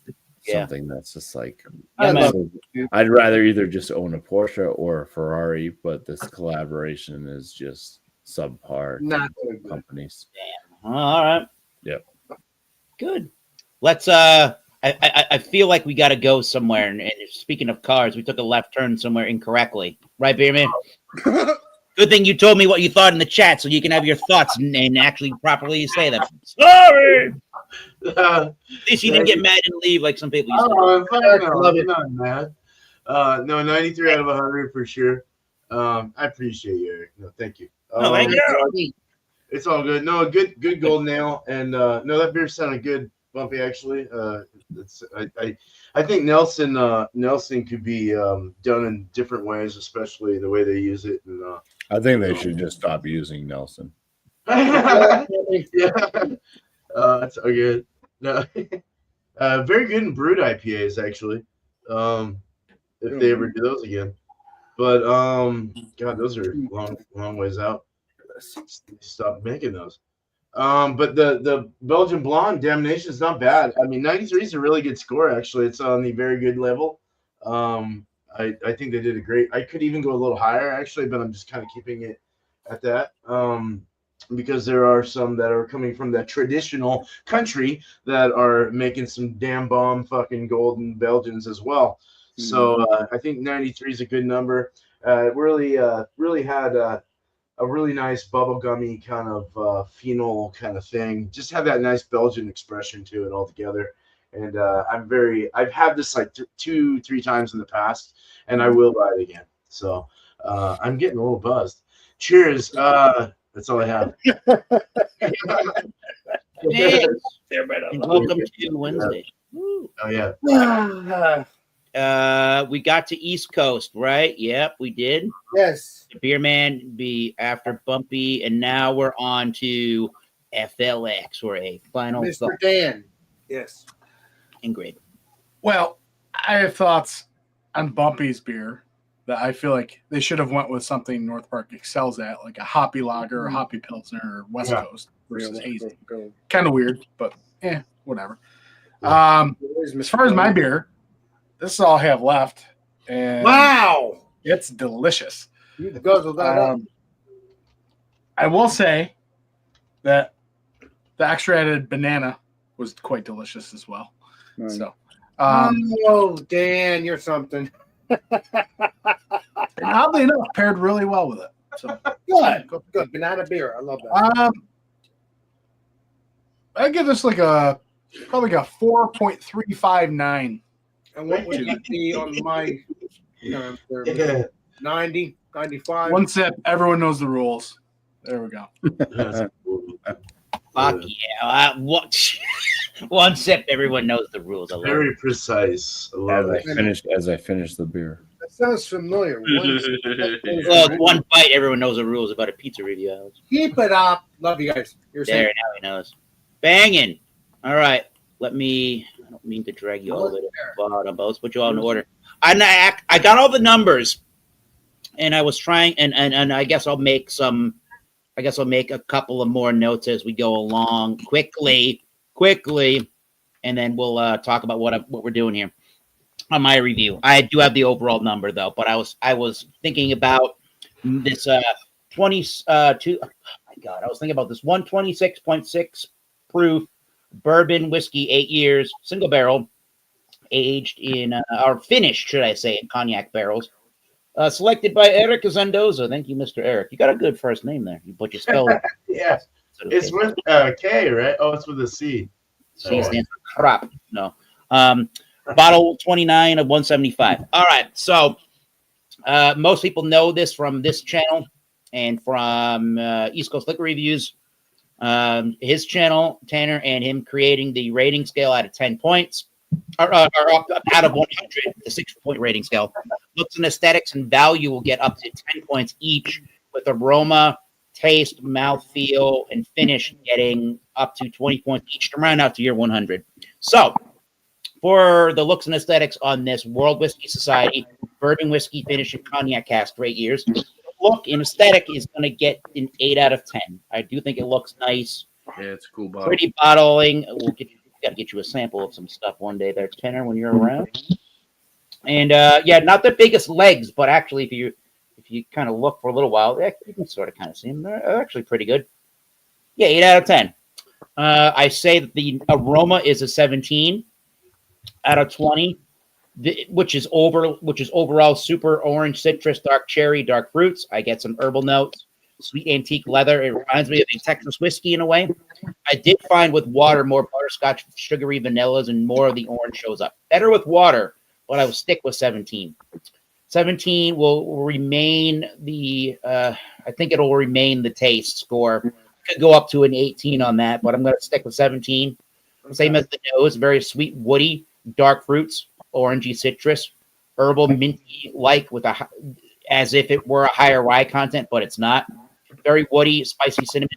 Speaker 1: yeah.
Speaker 6: something that's just like
Speaker 1: Yeah, man.
Speaker 6: I'd rather either just own a Porsche or a Ferrari, but this collaboration is just subpar
Speaker 3: Not
Speaker 6: to
Speaker 3: good.
Speaker 6: companies.
Speaker 1: All right.
Speaker 6: Yep.
Speaker 1: Good. Let's. I feel like we got to go somewhere. And speaking of cars, we took a left turn somewhere incorrectly. Right, Beerman? Good thing you told me what you thought in the chat, so you can have your thoughts and actually properly say them. Sorry. At least you didn't get mad and leave like some people used to.
Speaker 7: Oh,
Speaker 3: Love
Speaker 7: I'm
Speaker 3: it.
Speaker 7: not mad. No, 93 out of 100 for sure. I appreciate you, Eric. No, thank you.
Speaker 1: No, thank you.
Speaker 7: It's all good. No, a good golden nail, and no, that beer sounded good, Bumpy. Actually, I think Nelson could be done in different ways, especially the way they use it. And
Speaker 6: I think they should just stop using Nelson.
Speaker 7: yeah, that's all good. No, very good in brewed IPAs actually. If they ever do those again, but God, those are long ways out. Stop making those. But the Belgian Blonde Damnation is not bad. I mean, 93 is a really good score. Actually, it's on the very good level. I think they did a great. I could even go a little higher actually, but I'm just kind of keeping it at that. Because there are some that are coming from that traditional country that are making some damn bomb fucking golden Belgians as well. So I think 93 is a good number. Really had a really nice bubblegummy kind of phenol kind of thing. Just had that nice Belgian expression to it altogether. And I've had this like 2-3 times in the past, and I will buy it again. So I'm getting a little buzzed. Cheers. That's all I have.
Speaker 1: Hey, and welcome to Wednesday. Woo.
Speaker 7: Oh yeah.
Speaker 1: We got to East Coast, right? Yep, we did.
Speaker 3: Yes.
Speaker 1: The Beer Man be after Bumpy, and now we're on to FLX for a final
Speaker 3: Mr.
Speaker 1: thought.
Speaker 3: Dan. Yes.
Speaker 1: Ingrid.
Speaker 9: Well, I have thoughts on Bumpy's beer that I feel like they should have went with something North Park excels at, like a hoppy lager, or hoppy pilsner, or West Coast versus hazy. Kind of weird, but whatever. As far as my beer, this is all I have left. And
Speaker 3: Wow.
Speaker 9: it's delicious.
Speaker 3: You guzzled that up.
Speaker 9: I will say that the extra added banana was quite delicious as well.
Speaker 4: Nice.
Speaker 9: So,
Speaker 3: Oh, Dan, you're something.
Speaker 9: And oddly enough, paired really well with it. So
Speaker 3: Good. Banana beer. I love that.
Speaker 9: I give this like a probably like a 4.359.
Speaker 3: And what would that be on my terms?
Speaker 7: Yeah.
Speaker 3: 90, 95?
Speaker 9: One sip, everyone knows the rules. There we go.
Speaker 1: Fuck yeah. What? One sip, everyone knows the rules. I love
Speaker 7: Very
Speaker 1: it.
Speaker 7: precise. I love it.
Speaker 6: As I finished the beer.
Speaker 3: That sounds familiar.
Speaker 1: Well, one bite, everyone knows the rules about a pizza review, Alex.
Speaker 3: Keep it up. Love you guys. You're
Speaker 1: There,
Speaker 3: saying
Speaker 1: now he knows. Banging. All right. I don't mean to drag you all the way to the bottom, but let's put you all in order. I got all the numbers, and I was trying, and I guess I'll make a couple of more notes as we go along quickly, and then we'll talk about what we're doing here on my review. I do have the overall number though, but I was thinking about this 22. Oh my God, I was thinking about this 126.6 proof bourbon whiskey, 8 years, single barrel, aged in or finished, should I say, in cognac barrels. Selected by Eric Zendoza. Thank you, Mr. Eric. You got a good first name there. But you spelled it.
Speaker 7: Yeah. It's with K, right? Oh, it's with a C.
Speaker 1: C stands for crap. No. Bottle 29 of 175. All right. So most people know this from this channel and from East Coast Liquor Reviews. His channel, Tanner, and him creating the rating scale out of 10 points. Or up out of 100, the 6-point rating scale. Looks and aesthetics and value will get up to 10 points each, with aroma, taste, mouthfeel, and finish getting up to 20 points each to round out to year 100. So, for the looks and aesthetics on this World Whiskey Society bourbon whiskey finish and cognac cask for 8 years, look and aesthetic is going to get an 8 out of 10. I do think it looks nice.
Speaker 5: Yeah, it's a cool bottle.
Speaker 1: Pretty bottling. We'll got to get you a sample of some stuff one day there, Tanner, when you're around. And yeah, not the biggest legs, but actually, if you kind of look for a little while, you can sort of kind of see them. They're actually pretty good. Yeah, 8 out of 10. I say that the aroma is a 17 out of 20, which is overall super orange, citrus, dark cherry, dark fruits. I get some herbal notes. Sweet antique leather. It reminds me of a Texas whiskey in a way. I did find with water more butterscotch, sugary vanillas, and more of the orange shows up. Better with water, but I will stick with 17. 17 will remain I think it'll remain the taste score. Could go up to an 18 on that, but I'm going to stick with 17. Same as the nose, very sweet, woody, dark fruits, orangey citrus, herbal, minty, like with as if it were a higher rye content, but it's not. Very woody, spicy cinnamon,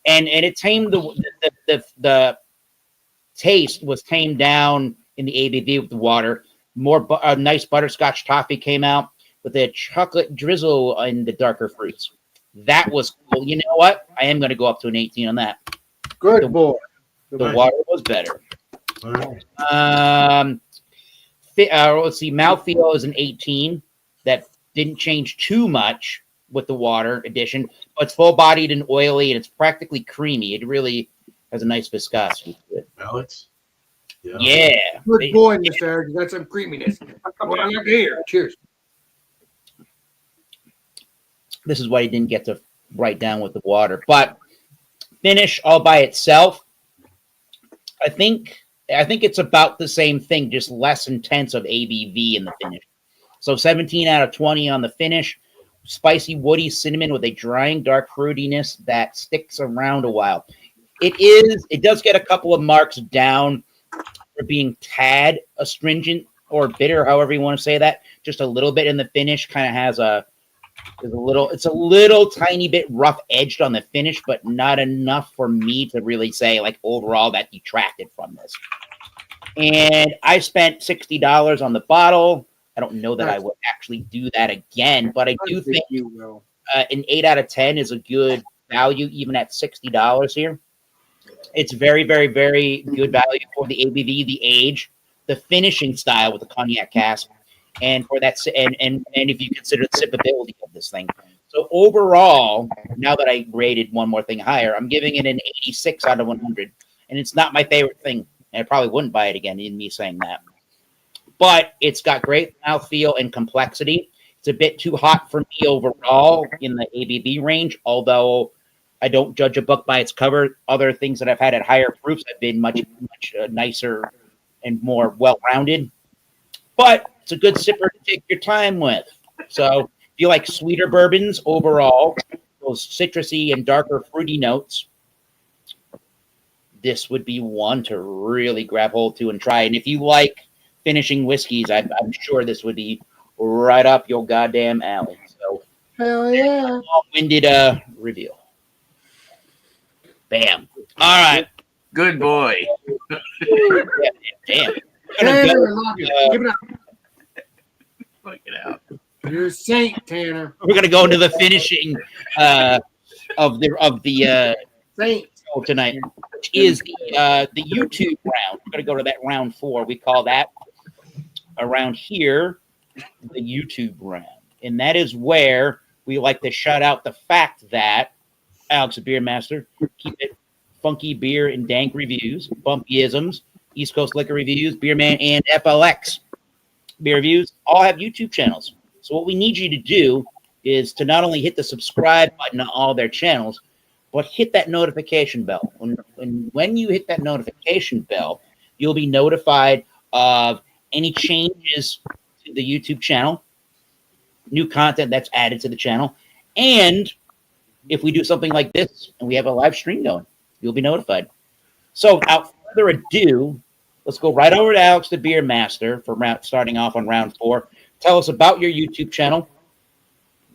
Speaker 1: and it tamed the taste was tamed down in the ABV with the water. More nice butterscotch toffee came out with a chocolate drizzle in the darker fruits. That was cool. You know what? I am going to go up to an 18 on that.
Speaker 3: good boy.
Speaker 1: The water was better. Let's see. Mouthfeel is an 18. That didn't change too much with the water addition, but it's full-bodied and oily, and it's practically creamy. It really has a nice viscosity to it.
Speaker 7: Alex?
Speaker 1: Yeah.
Speaker 3: Good boy, Mr. Eric. You got some creaminess. What I like to hear. Cheers.
Speaker 1: This is what he didn't get to write down with the water. But finish all by itself, I think it's about the same thing, just less intense of ABV in the finish. So 17 out of 20 on the finish. Spicy, woody cinnamon with a drying dark fruitiness that sticks around a while. It does get a couple of marks down for being tad astringent or bitter, however you want to say that. Just a little bit in the finish, kind of has it's a little tiny bit rough edged on the finish, but not enough for me to really say like overall that detracted from this. And I spent $60 on the bottle. I don't know that I would actually do that again, but I do think
Speaker 3: you will.
Speaker 1: An 8 out of 10 is a good value, even at $60 here. It's very, very, very good value for the ABV, the age, the finishing style with the cognac cask, and for that, and if you consider the sippability of this thing. So overall, now that I rated one more thing higher, I'm giving it an 86 out of 100, and it's not my favorite thing, and I probably wouldn't buy it again. In me saying that. but it's got great mouthfeel and complexity. It's a bit too hot for me overall in the ABV range, although I don't judge a book by its cover. Other things that I've had at higher proofs have been much nicer and more well-rounded. But it's a good sipper to take your time with. So if you like sweeter bourbons overall, those citrusy and darker fruity notes, this would be one to really grab hold to and try. And if you like finishing whiskeys, I'm sure this would be right up your goddamn alley. So,
Speaker 3: hell yeah!
Speaker 1: Long-winded review. Bam. All right.
Speaker 5: Good boy.
Speaker 1: Damn.
Speaker 3: Tanner, give it up.
Speaker 5: Look it out.
Speaker 3: You're a saint, Tanner.
Speaker 1: We're gonna go into the finishing of the
Speaker 3: Saint
Speaker 1: show tonight, which is the YouTube round. We're gonna go to that round 4. We call that around here the YouTube round, and that is where we like to shout out the fact that Alex, the beer master, keep it funky beer and dank reviews, bumpyisms, East Coast liquor reviews, Beer Man, and FLX beer reviews all have YouTube channels. So what we need you to do is to not only hit the subscribe button on all their channels, but hit that notification bell. When you hit that notification bell, you'll be notified of any changes to the YouTube channel, new content that's added to the channel, and if we do something like this and we have a live stream going, you'll be notified. So without further ado, let's go right over to Alex, the Beer Master, for starting off on round 4. Tell us about your YouTube channel,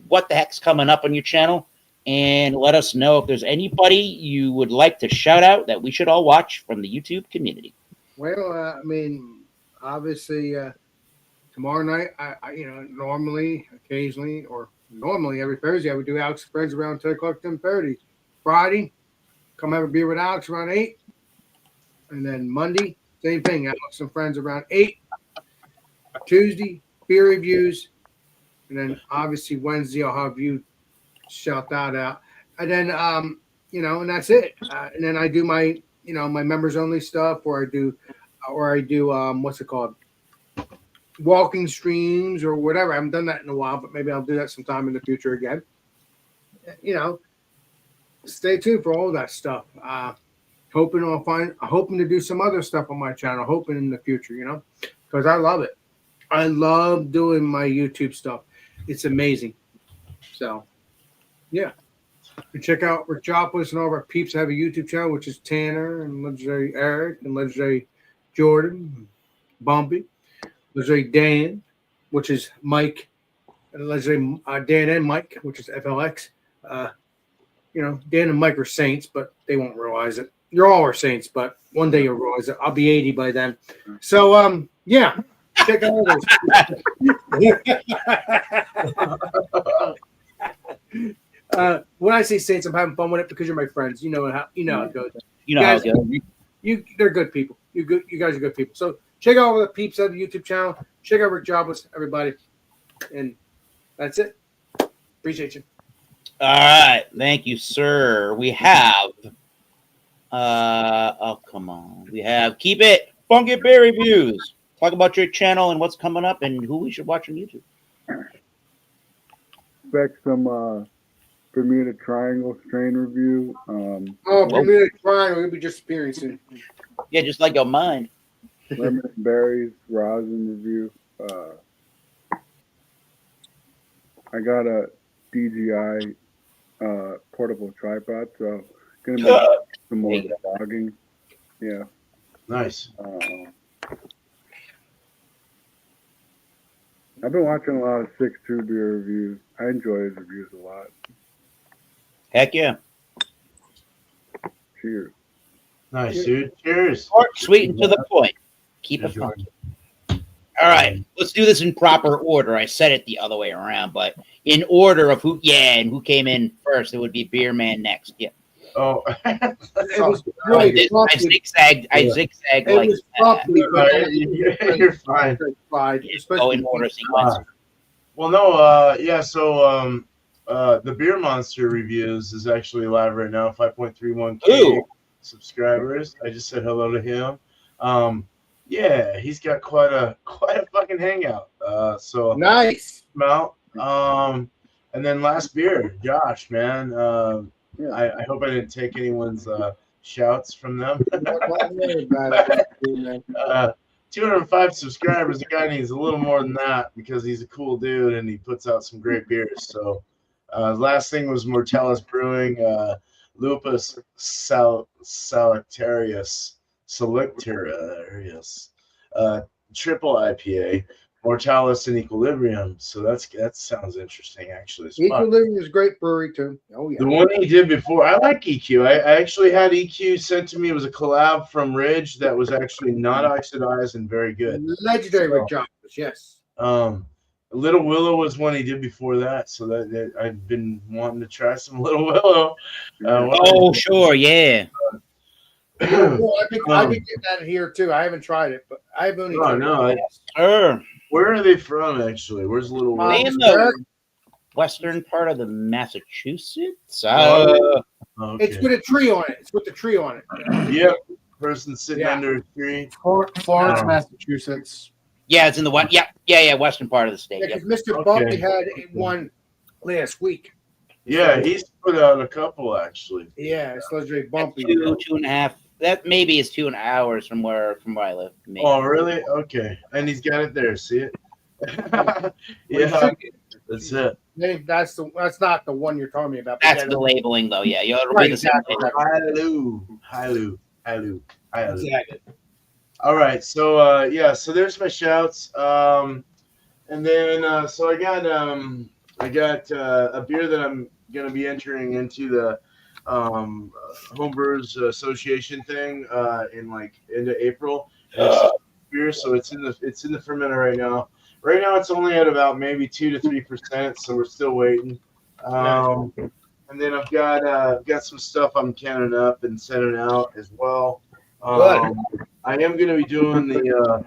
Speaker 1: what the heck's coming up on your channel, and let us know if there's anybody you would like to shout out that we should all watch from the YouTube community.
Speaker 3: Well, I mean, obviously, tomorrow night, I normally, occasionally, or normally every Thursday, I would do Alex Friends around 10 o'clock, 10:30. Friday, come have a beer with Alex around 8. And then Monday, same thing, Alex and Friends around 8. Tuesday, beer reviews. And then obviously Wednesday, I'll have you shout that out. And then, and that's it. And then I do my, my members only stuff, or I do, what's it called? Walking streams or whatever. I haven't done that in a while, but maybe I'll do that sometime in the future again. Stay tuned for all that stuff. Hoping to do some other stuff on my channel, hoping in the future, because I love it. I love doing my YouTube stuff. It's amazing. So, yeah. You check out Rick Joplin and all of our peeps have a YouTube channel, which is Tanner and Legendary Eric and Legendary Jordan, Bumpy, Legendary Dan, which is Mike, and Legendary Dan and Mike, which is FLX. Dan and Mike are saints, but they won't realize it. You're all our saints, but one day you'll realize it. I'll be 80 by then. So, yeah. Check out all those. When I say saints, I'm having fun with it because you're my friends. You know how it goes.
Speaker 1: How it goes.
Speaker 3: They're good people. You guys are good people. So check out all the peeps of the YouTube channel. Check out Rick Jobless, everybody. And that's it. Appreciate you.
Speaker 1: All right. Thank you, sir. We have come on. We have Keep It Funky Beer Reviews. Talk about your channel and what's coming up and who we should watch on YouTube.
Speaker 4: Expect some Bermuda Triangle strain review.
Speaker 3: Bermuda Triangle, you'll be just experiencing.
Speaker 1: Yeah, just like your mind.
Speaker 4: Lemon Berries rousing review. I got a DJI portable tripod, so gonna make some more vlogging. Yeah.
Speaker 7: Nice.
Speaker 4: I've been watching a lot of 6-2 beer reviews. I enjoy his reviews a lot.
Speaker 1: Heck yeah.
Speaker 4: Cheers.
Speaker 7: Nice, dude. Cheers.
Speaker 1: Short, sweet, and to the point. Keep it funky. All right, let's do this in proper order. I said it the other way around, but in order of who came in first, it would be Beer Man next. Yeah.
Speaker 7: Oh,
Speaker 3: it was really
Speaker 1: I zigzag like
Speaker 7: that. You're fine.
Speaker 1: Go in order sequence.
Speaker 7: Well, no, so the Beer Monster reviews is actually live right now, 5.31K subscribers. I just said hello to him. Yeah, he's got quite a fucking hangout. So
Speaker 3: Nice.
Speaker 7: out. And then last beer, Josh, man. I hope I didn't take anyone's shouts from them. 205 subscribers. The guy needs a little more than that because he's a cool dude and he puts out some great beers. So, last thing was Mortalis Brewing, Lupus Solitarius, triple IPA, Mortalis and Equilibrium. So that sounds interesting, actually.
Speaker 3: Equilibrium is a great brewery too. Oh yeah.
Speaker 7: The one he did before, I like EQ. I actually had EQ sent to me. It was a collab from Ridge that was actually not oxidized and very good.
Speaker 3: Legendary with Josh, yes.
Speaker 7: Little Willow was one he did before that, so that I've been wanting to try some Little Willow.
Speaker 1: Sure, yeah.
Speaker 3: Well, I think that here too. I haven't tried it, but I've only.
Speaker 7: Where are they from, actually? Where's Little Willow?
Speaker 1: They in the western part of the Massachusetts.
Speaker 3: It's with a tree on it. It's with the tree on it.
Speaker 7: Yep. Person sitting under a tree.
Speaker 9: Florence, Massachusetts.
Speaker 1: Yeah, it's in the west. Yeah, western part of the state.
Speaker 3: Yeah, because Mr. Bumpy had one last week.
Speaker 7: Yeah, he's put out a couple actually.
Speaker 3: Yeah, it's legendary Bumpy.
Speaker 1: 2.5. That maybe is 2 hours from where I live. Maybe.
Speaker 7: Oh, really? Okay, and he's got it there. See it? Yeah, that's it.
Speaker 3: That's not the one you're talking about.
Speaker 1: That's the labeling, though. Yeah, it'll be the same.
Speaker 7: Hello.
Speaker 1: Exactly.
Speaker 7: All right, so so there's my shouts. And then so I got a beer that I'm gonna be entering into the Homebrewers Association thing in like end of April. Beer, so it's in the fermenter right now. Right now it's only at about maybe 2 to 3%, so we're still waiting. And then I've got some stuff I'm canning up and sending out as well. I am going to be doing the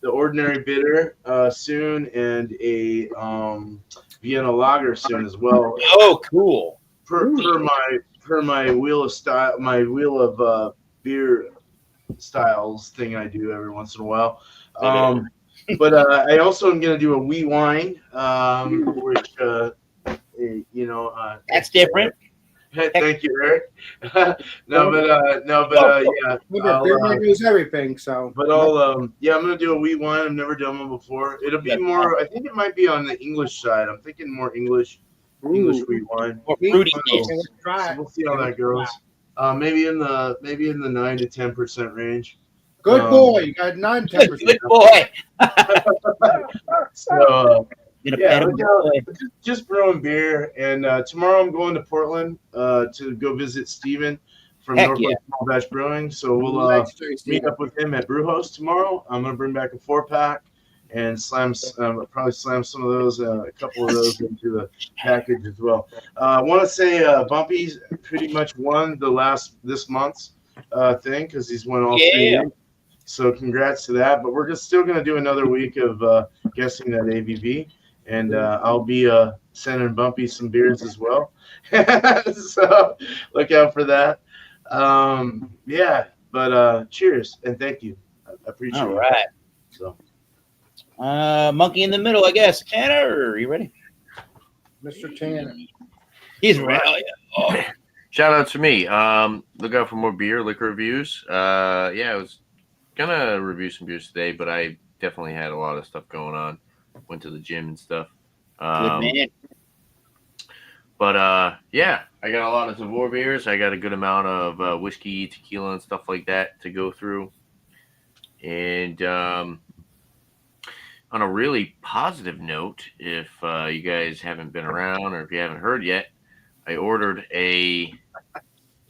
Speaker 7: ordinary bitter soon and a Vienna lager soon as well.
Speaker 1: Oh, cool!
Speaker 7: Per my wheel of style, my wheel of beer styles thing I do every once in a while. But I also am going to do a wee wine, which
Speaker 1: that's different.
Speaker 7: Thank you, Eric. Yeah.
Speaker 3: Beer knows everything. So,
Speaker 7: but I'm gonna do a wheat wine. I've never done one before. It'll be more. I think it might be on the English side. I'm thinking more English wheat wine.
Speaker 1: Fruity.
Speaker 7: So we'll see how that goes. Maybe in the 9 to 10% range.
Speaker 3: Good boy, you got 9-10%.
Speaker 1: Good boy.
Speaker 7: So. Just brewing beer, and tomorrow I'm going to Portland to go visit Steven from Northwest Small Batch Brewing. So we'll meet up with him at Brewhouse tomorrow. I'm going to bring back a 4-pack and probably slam some of those, a couple of those into the package as well. I want to say Bumpy's pretty much won this month's thing because he's won all 3 years. So congrats to that. But we're still going to do another week of guessing that ABV. And I'll be sending Bumpy some beers as well. So look out for that. But cheers and thank you. I appreciate it.
Speaker 1: All right.
Speaker 7: So,
Speaker 1: monkey in the middle, I guess. Tanner, are you ready?
Speaker 3: Mr. Tanner.
Speaker 1: He's ready. Oh.
Speaker 5: Shout out to me. Look out for more liquor reviews. I was gonna review some beers today, but I definitely had a lot of stuff going on. Went to the gym and stuff. But I got a lot of Zavor beers. I got a good amount of whiskey, tequila, and stuff like that to go through. And on a really positive note, if you guys haven't been around or if you haven't heard yet, I ordered a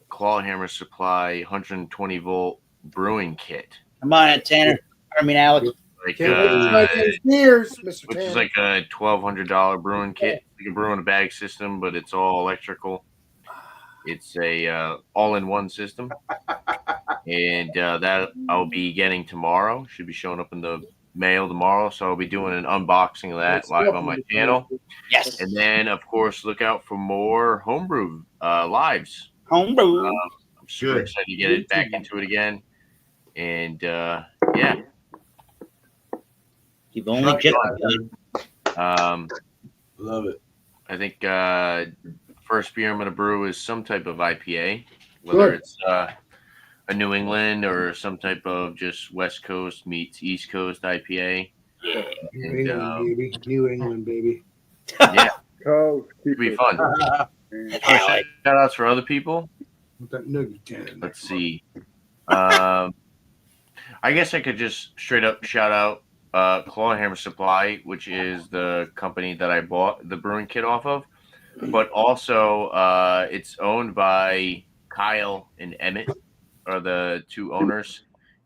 Speaker 5: Clawhammer Supply 120 volt brewing kit.
Speaker 1: Come on, Tanner. Alex.
Speaker 5: Which
Speaker 3: beers,
Speaker 5: is like a $1,200 brewing kit. You can brew in a bag system, but it's all electrical. It's a all-in-one system, and that I'll be getting tomorrow. Should be showing up in the mail tomorrow, so I'll be doing an unboxing of that live on my channel.
Speaker 1: Yes,
Speaker 5: and then of course look out for more homebrew lives.
Speaker 1: Homebrew.
Speaker 5: I'm super excited to get it back into it again, and
Speaker 1: You've only just begun.
Speaker 7: Love it.
Speaker 5: I think first beer I'm going to brew is some type of IPA, whether it's a New England or some type of just West Coast meets East Coast IPA.
Speaker 1: Yeah.
Speaker 3: New England, baby. New England, baby.
Speaker 5: Yeah,
Speaker 4: Cows keep
Speaker 5: it'd be
Speaker 4: it
Speaker 5: fun.
Speaker 4: clean.
Speaker 5: Shout outs for other people.
Speaker 3: With that nugget can.
Speaker 5: Let's see. I guess I could just straight up shout out Clawhammer Supply, which is the company that I bought the brewing kit off of. But also, it's owned by Kyle and Emmett, are the two owners,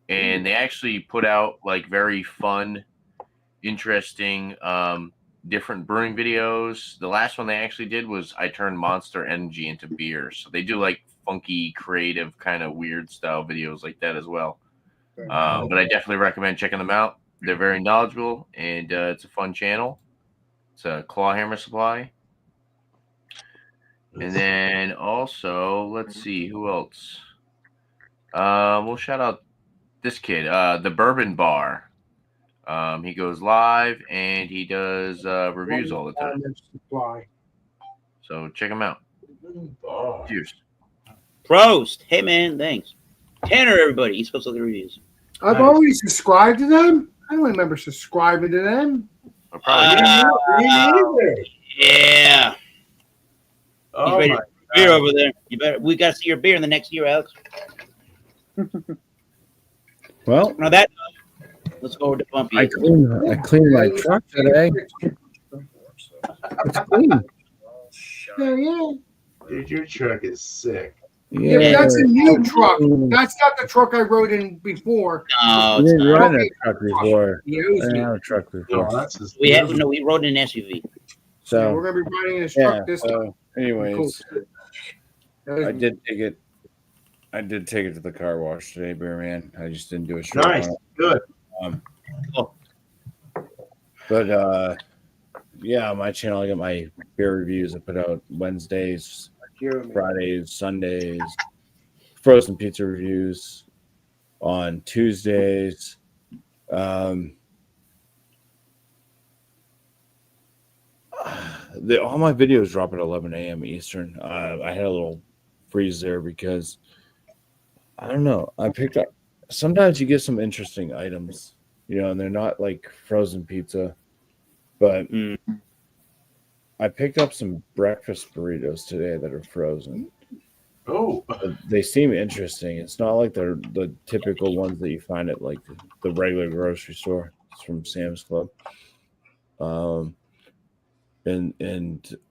Speaker 5: and they actually put out like very fun, interesting, different brewing videos. The last one they actually did was I turned Monster Energy into beer. So they do like funky, creative, kind of weird style videos like that as well. But I definitely recommend checking them out. They're very knowledgeable, and it's a fun channel. It's a Clawhammer Supply. And then also, let's see, who else? We'll shout out this kid, the Bourbon Bar. He goes live and he does reviews all the time.
Speaker 3: Supply.
Speaker 5: So check him out. Cheers.
Speaker 1: Prost. Hey, man. Thanks. Tanner, everybody. East Coast Other Reviews.
Speaker 3: I've already subscribed to them. I don't remember subscribing to them.
Speaker 1: Yeah.
Speaker 7: Oh
Speaker 1: He's ready
Speaker 7: my
Speaker 1: to beer over there. You better. We got to see your beer in the next year, Alex.
Speaker 6: Well,
Speaker 1: Now that. Let's go over to Bumpy.
Speaker 6: I cleaned my truck today. It's clean.
Speaker 3: Yeah, yeah.
Speaker 7: Dude, your truck is sick.
Speaker 3: Yeah, but that's a new truck. That's not the truck I rode in before.
Speaker 1: No,
Speaker 6: You
Speaker 1: it's
Speaker 6: didn't
Speaker 1: not.
Speaker 6: run a truck before.
Speaker 3: Yeah,
Speaker 6: I didn't have a truck before.
Speaker 7: Oh, that's just
Speaker 1: We rode in an SUV.
Speaker 6: So
Speaker 3: we're gonna be riding in his
Speaker 6: yeah.
Speaker 3: truck this time.
Speaker 6: So anyways,
Speaker 3: Cool.
Speaker 6: I did take it. I did take it to the car wash today, Bear Man. I just didn't do a straight
Speaker 7: nice.
Speaker 6: run.
Speaker 7: Good.
Speaker 6: But yeah, on my channel I get my beer reviews. I put out Wednesdays, Fridays, Sundays, frozen pizza reviews on Tuesdays. All my videos drop at 11 a.m. Eastern. I had a little freeze there because I don't know. I picked up. Sometimes you get some interesting items, and they're not like frozen pizza, but I picked up some breakfast burritos today that are frozen.
Speaker 7: Oh,
Speaker 6: They seem interesting. It's not like they're the typical ones that you find at like the regular grocery store. It's from Sam's Club. And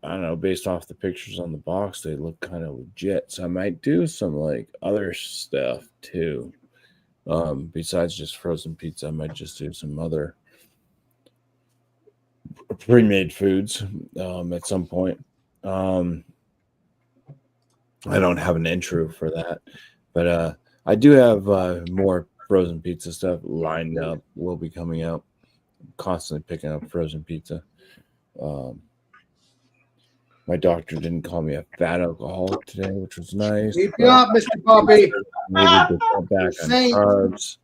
Speaker 6: I don't know, based off the pictures on the box, they look kind of legit. So I might do some like other stuff too. Besides just frozen pizza, I might just do some other pre-made foods at some point. I don't have an intro for that, but I do have more frozen pizza stuff lined up. Will be coming out. I'm constantly picking up frozen pizza. My doctor didn't call me a fat alcoholic today, which was nice.
Speaker 3: Keep it up, Mr. Bobby.
Speaker 6: Needed to cut back on carbs.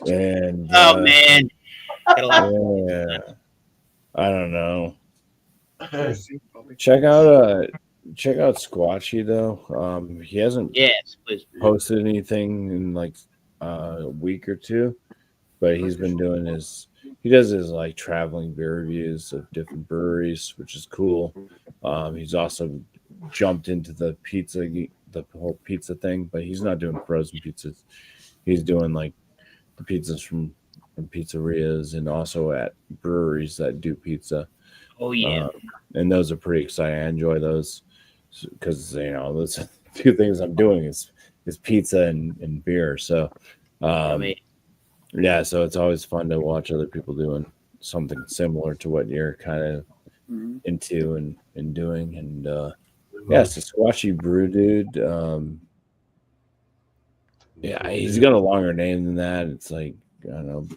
Speaker 6: And
Speaker 1: Man.
Speaker 6: yeah, I don't know. Check out Squatchy though. He hasn't
Speaker 1: please.
Speaker 6: posted anything in like a week or two, but he's been doing he does his like traveling beer reviews of different breweries, which is cool. He's also jumped into the whole pizza thing, but he's not doing frozen pizzas. He's doing like the pizzas from pizzerias and also at breweries that do pizza.
Speaker 1: Oh yeah.
Speaker 6: And those are pretty exciting. I enjoy those because those two things I'm doing is pizza and beer. So yeah, so it's always fun to watch other people doing something similar to what you're kind of into and doing. And yeah, it's a Squatchy Brew Dude. Yeah, he's got a longer name than that. It's like, I don't know,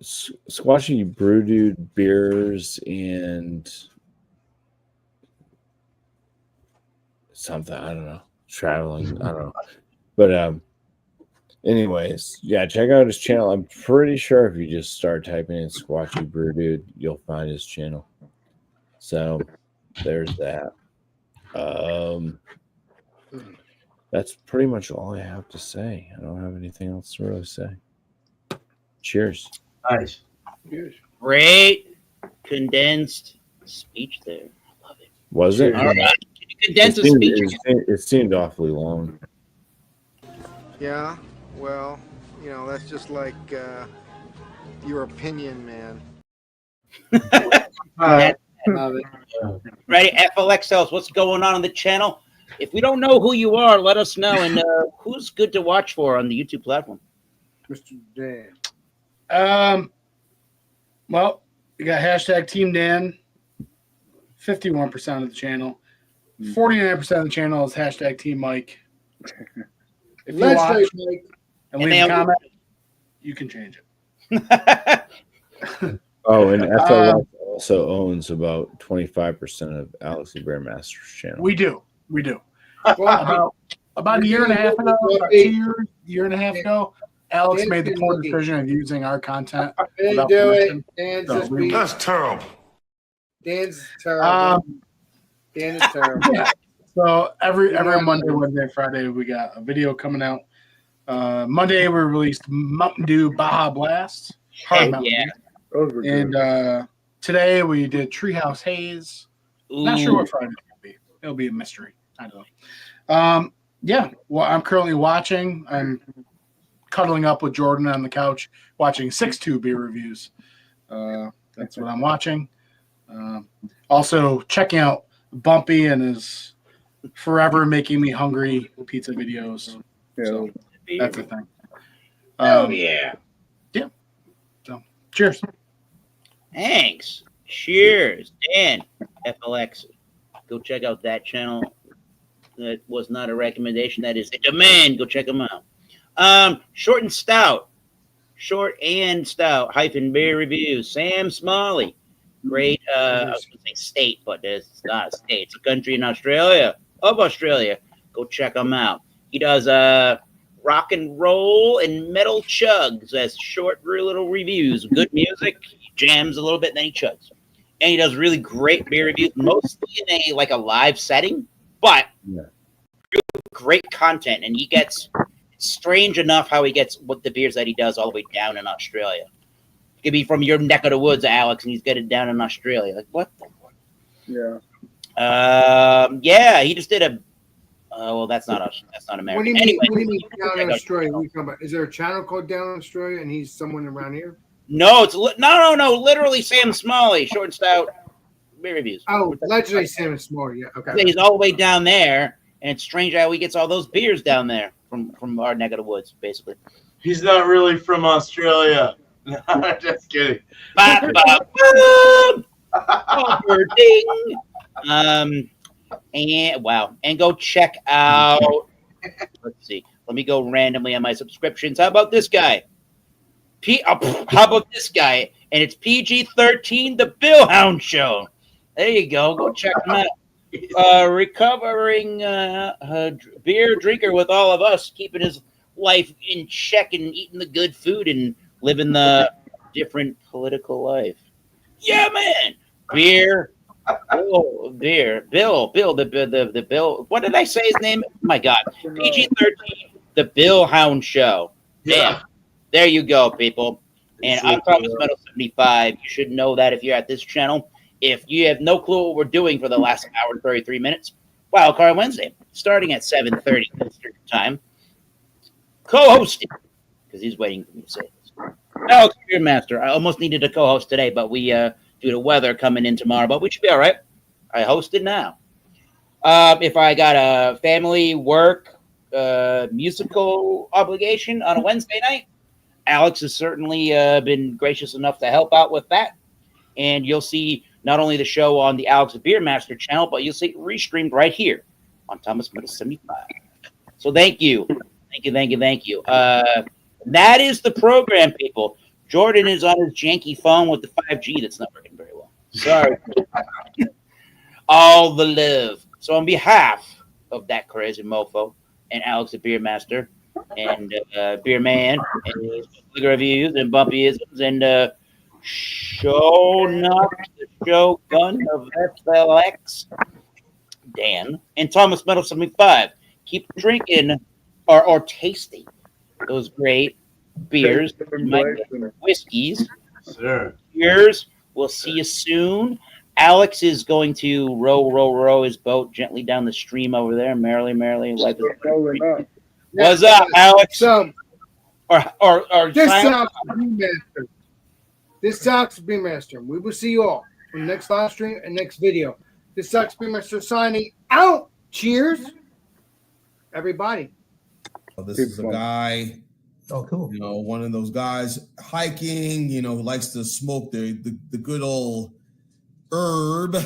Speaker 6: Squatchy Brew Dude beers and something. I don't know. Traveling. I don't know. But Anyways, yeah, check out his channel. I'm pretty sure if you just start typing in Squatchy Brew Dude, you'll find his channel. So there's that. That's pretty much all I have to say. I don't have anything else to really say. Cheers.
Speaker 7: Nice.
Speaker 1: Great condensed speech there. I love it.
Speaker 6: Was it?
Speaker 1: All right. Can you condense a
Speaker 6: It
Speaker 1: speech?
Speaker 6: it seemed awfully long.
Speaker 10: Yeah, well, you know, that's just like your opinion, man.
Speaker 1: Ready? FLX tells what's going on the channel. If we don't know who you are, let us know. And who's good to watch for on the YouTube platform?
Speaker 3: Mr. Dan.
Speaker 9: Well, you got hashtag Team Dan, 51% of the channel. 49% of the channel is hashtag Team Mike. If you
Speaker 3: Let's
Speaker 9: watch
Speaker 3: say, Mike.
Speaker 9: and leave a comment, you can change it.
Speaker 6: Oh, and FLX also owns about 25% of Alex the Bear Master's channel.
Speaker 9: We do. About a year and a half ago, about 2 years, year and a half ago, Alex made the poor decision of using our content.
Speaker 3: I didn't do it. Dan's just being.
Speaker 2: That's terrible.
Speaker 3: Dan's terrible. Dan is terrible.
Speaker 9: So every Monday, Wednesday, Friday, we got a video coming out. Monday we released Mountain Dew Baja Blast. Hard Mountain
Speaker 1: Yeah.
Speaker 9: Dew.
Speaker 4: Those were good.
Speaker 9: And today we did Treehouse Haze. Not sure what Friday's gonna be. It'll be a mystery. I don't know. Yeah. Well, I'm currently watching. I'm cuddling up with Jordan on the couch, watching 6-2 beer reviews. That's what I'm watching. Also checking out Bumpy and his forever making me hungry pizza videos.
Speaker 4: Yeah.
Speaker 9: So that's the thing.
Speaker 1: Oh yeah.
Speaker 9: So cheers.
Speaker 1: Thanks. Cheers. Dan, FLX. Go check out that channel. That was not a recommendation. That is a demand. Go check them out. Short and stout hyphen beer reviews. Sam Smalley. Great. I was going to say state, but it's not a state. It's a country in Australia. Go check him out. He does rock and roll and metal chugs as short little reviews. Good music. He jams a little bit, and then he chugs. And he does really great beer reviews, mostly in a live setting, but great content. And he gets strange enough how he gets what the beers that he does all the way down in Australia. It could be from your neck of the woods, Alex, and he's got it down in Australia. Like what?
Speaker 4: Yeah.
Speaker 1: He just did a. Well, that's not American.
Speaker 3: What do you mean?
Speaker 1: Anyway,
Speaker 3: What do you mean down in Australia? What are you talking about? Is there a channel called Down in Australia, and he's someone around here?
Speaker 1: No, it's no. Literally, Sam Smalley, short and stout beer reviews.
Speaker 3: Oh, legendary Sam Smalley. Yeah, okay.
Speaker 1: He's all the way down there, and it's strange how he gets all those beers down there from our neck of the woods, basically.
Speaker 7: He's not really from Australia. No, just kidding.
Speaker 1: Boom! And go check out. Let's see. Let me go randomly on my subscriptions. How about this guy? How about this guy? And it's PG-13, the Bill Hound Show. There you go. Go check him out. Recovering beer drinker with all of us, keeping his life in check and eating the good food and living the different political life. Yeah, man. Beer. Bill, the Bill. What did I say his name? Oh my God. PG-13, the Bill Hound Show. Damn. There you go, people. And I'm Thomas Metal 75. You should know that if you're at this channel. If you have no clue what we're doing for the last hour and 33 minutes, Wildcard Wednesday, starting at 7:30 Eastern time. Co-hosted, because he's waiting for me to say this. Alex Beer Master. I almost needed a co-host today, but we due to weather coming in tomorrow, but we should be all right. I hosted now. If I got a family work musical obligation on a Wednesday night, Alex has certainly been gracious enough to help out with that. And you'll see not only the show on the Alex Beer Master channel, but you'll see it restreamed right here on Thomas Metal 75. So thank you. That is the program, people. Jordan is on his janky phone with the 5G that's not working very well. Sorry. All the love. So on behalf of that crazy mofo and Alex the Beer Master, and Beer Man, and his reviews and bumpyisms, and show enough the Shogun of FLX, Dan, and Thomas Metal 75. Keep drinking or tasting those great beers, whiskeys.
Speaker 7: Sir.
Speaker 1: Cheers. We'll see you soon. Alex is going to row his boat gently down the stream over there. Merrily, life is
Speaker 4: Rolling up.
Speaker 1: What's up, Alex?
Speaker 3: So
Speaker 1: Or
Speaker 3: this
Speaker 1: Silent-
Speaker 3: sucks, Brewmaster. This sucks, Brewmaster. We will see you all in the next live stream and next video. This sucks, Brewmaster signing out. Cheers, everybody.
Speaker 11: This is a guy. Oh, cool. You know, one of those guys hiking. You know, who likes to smoke the good old herb.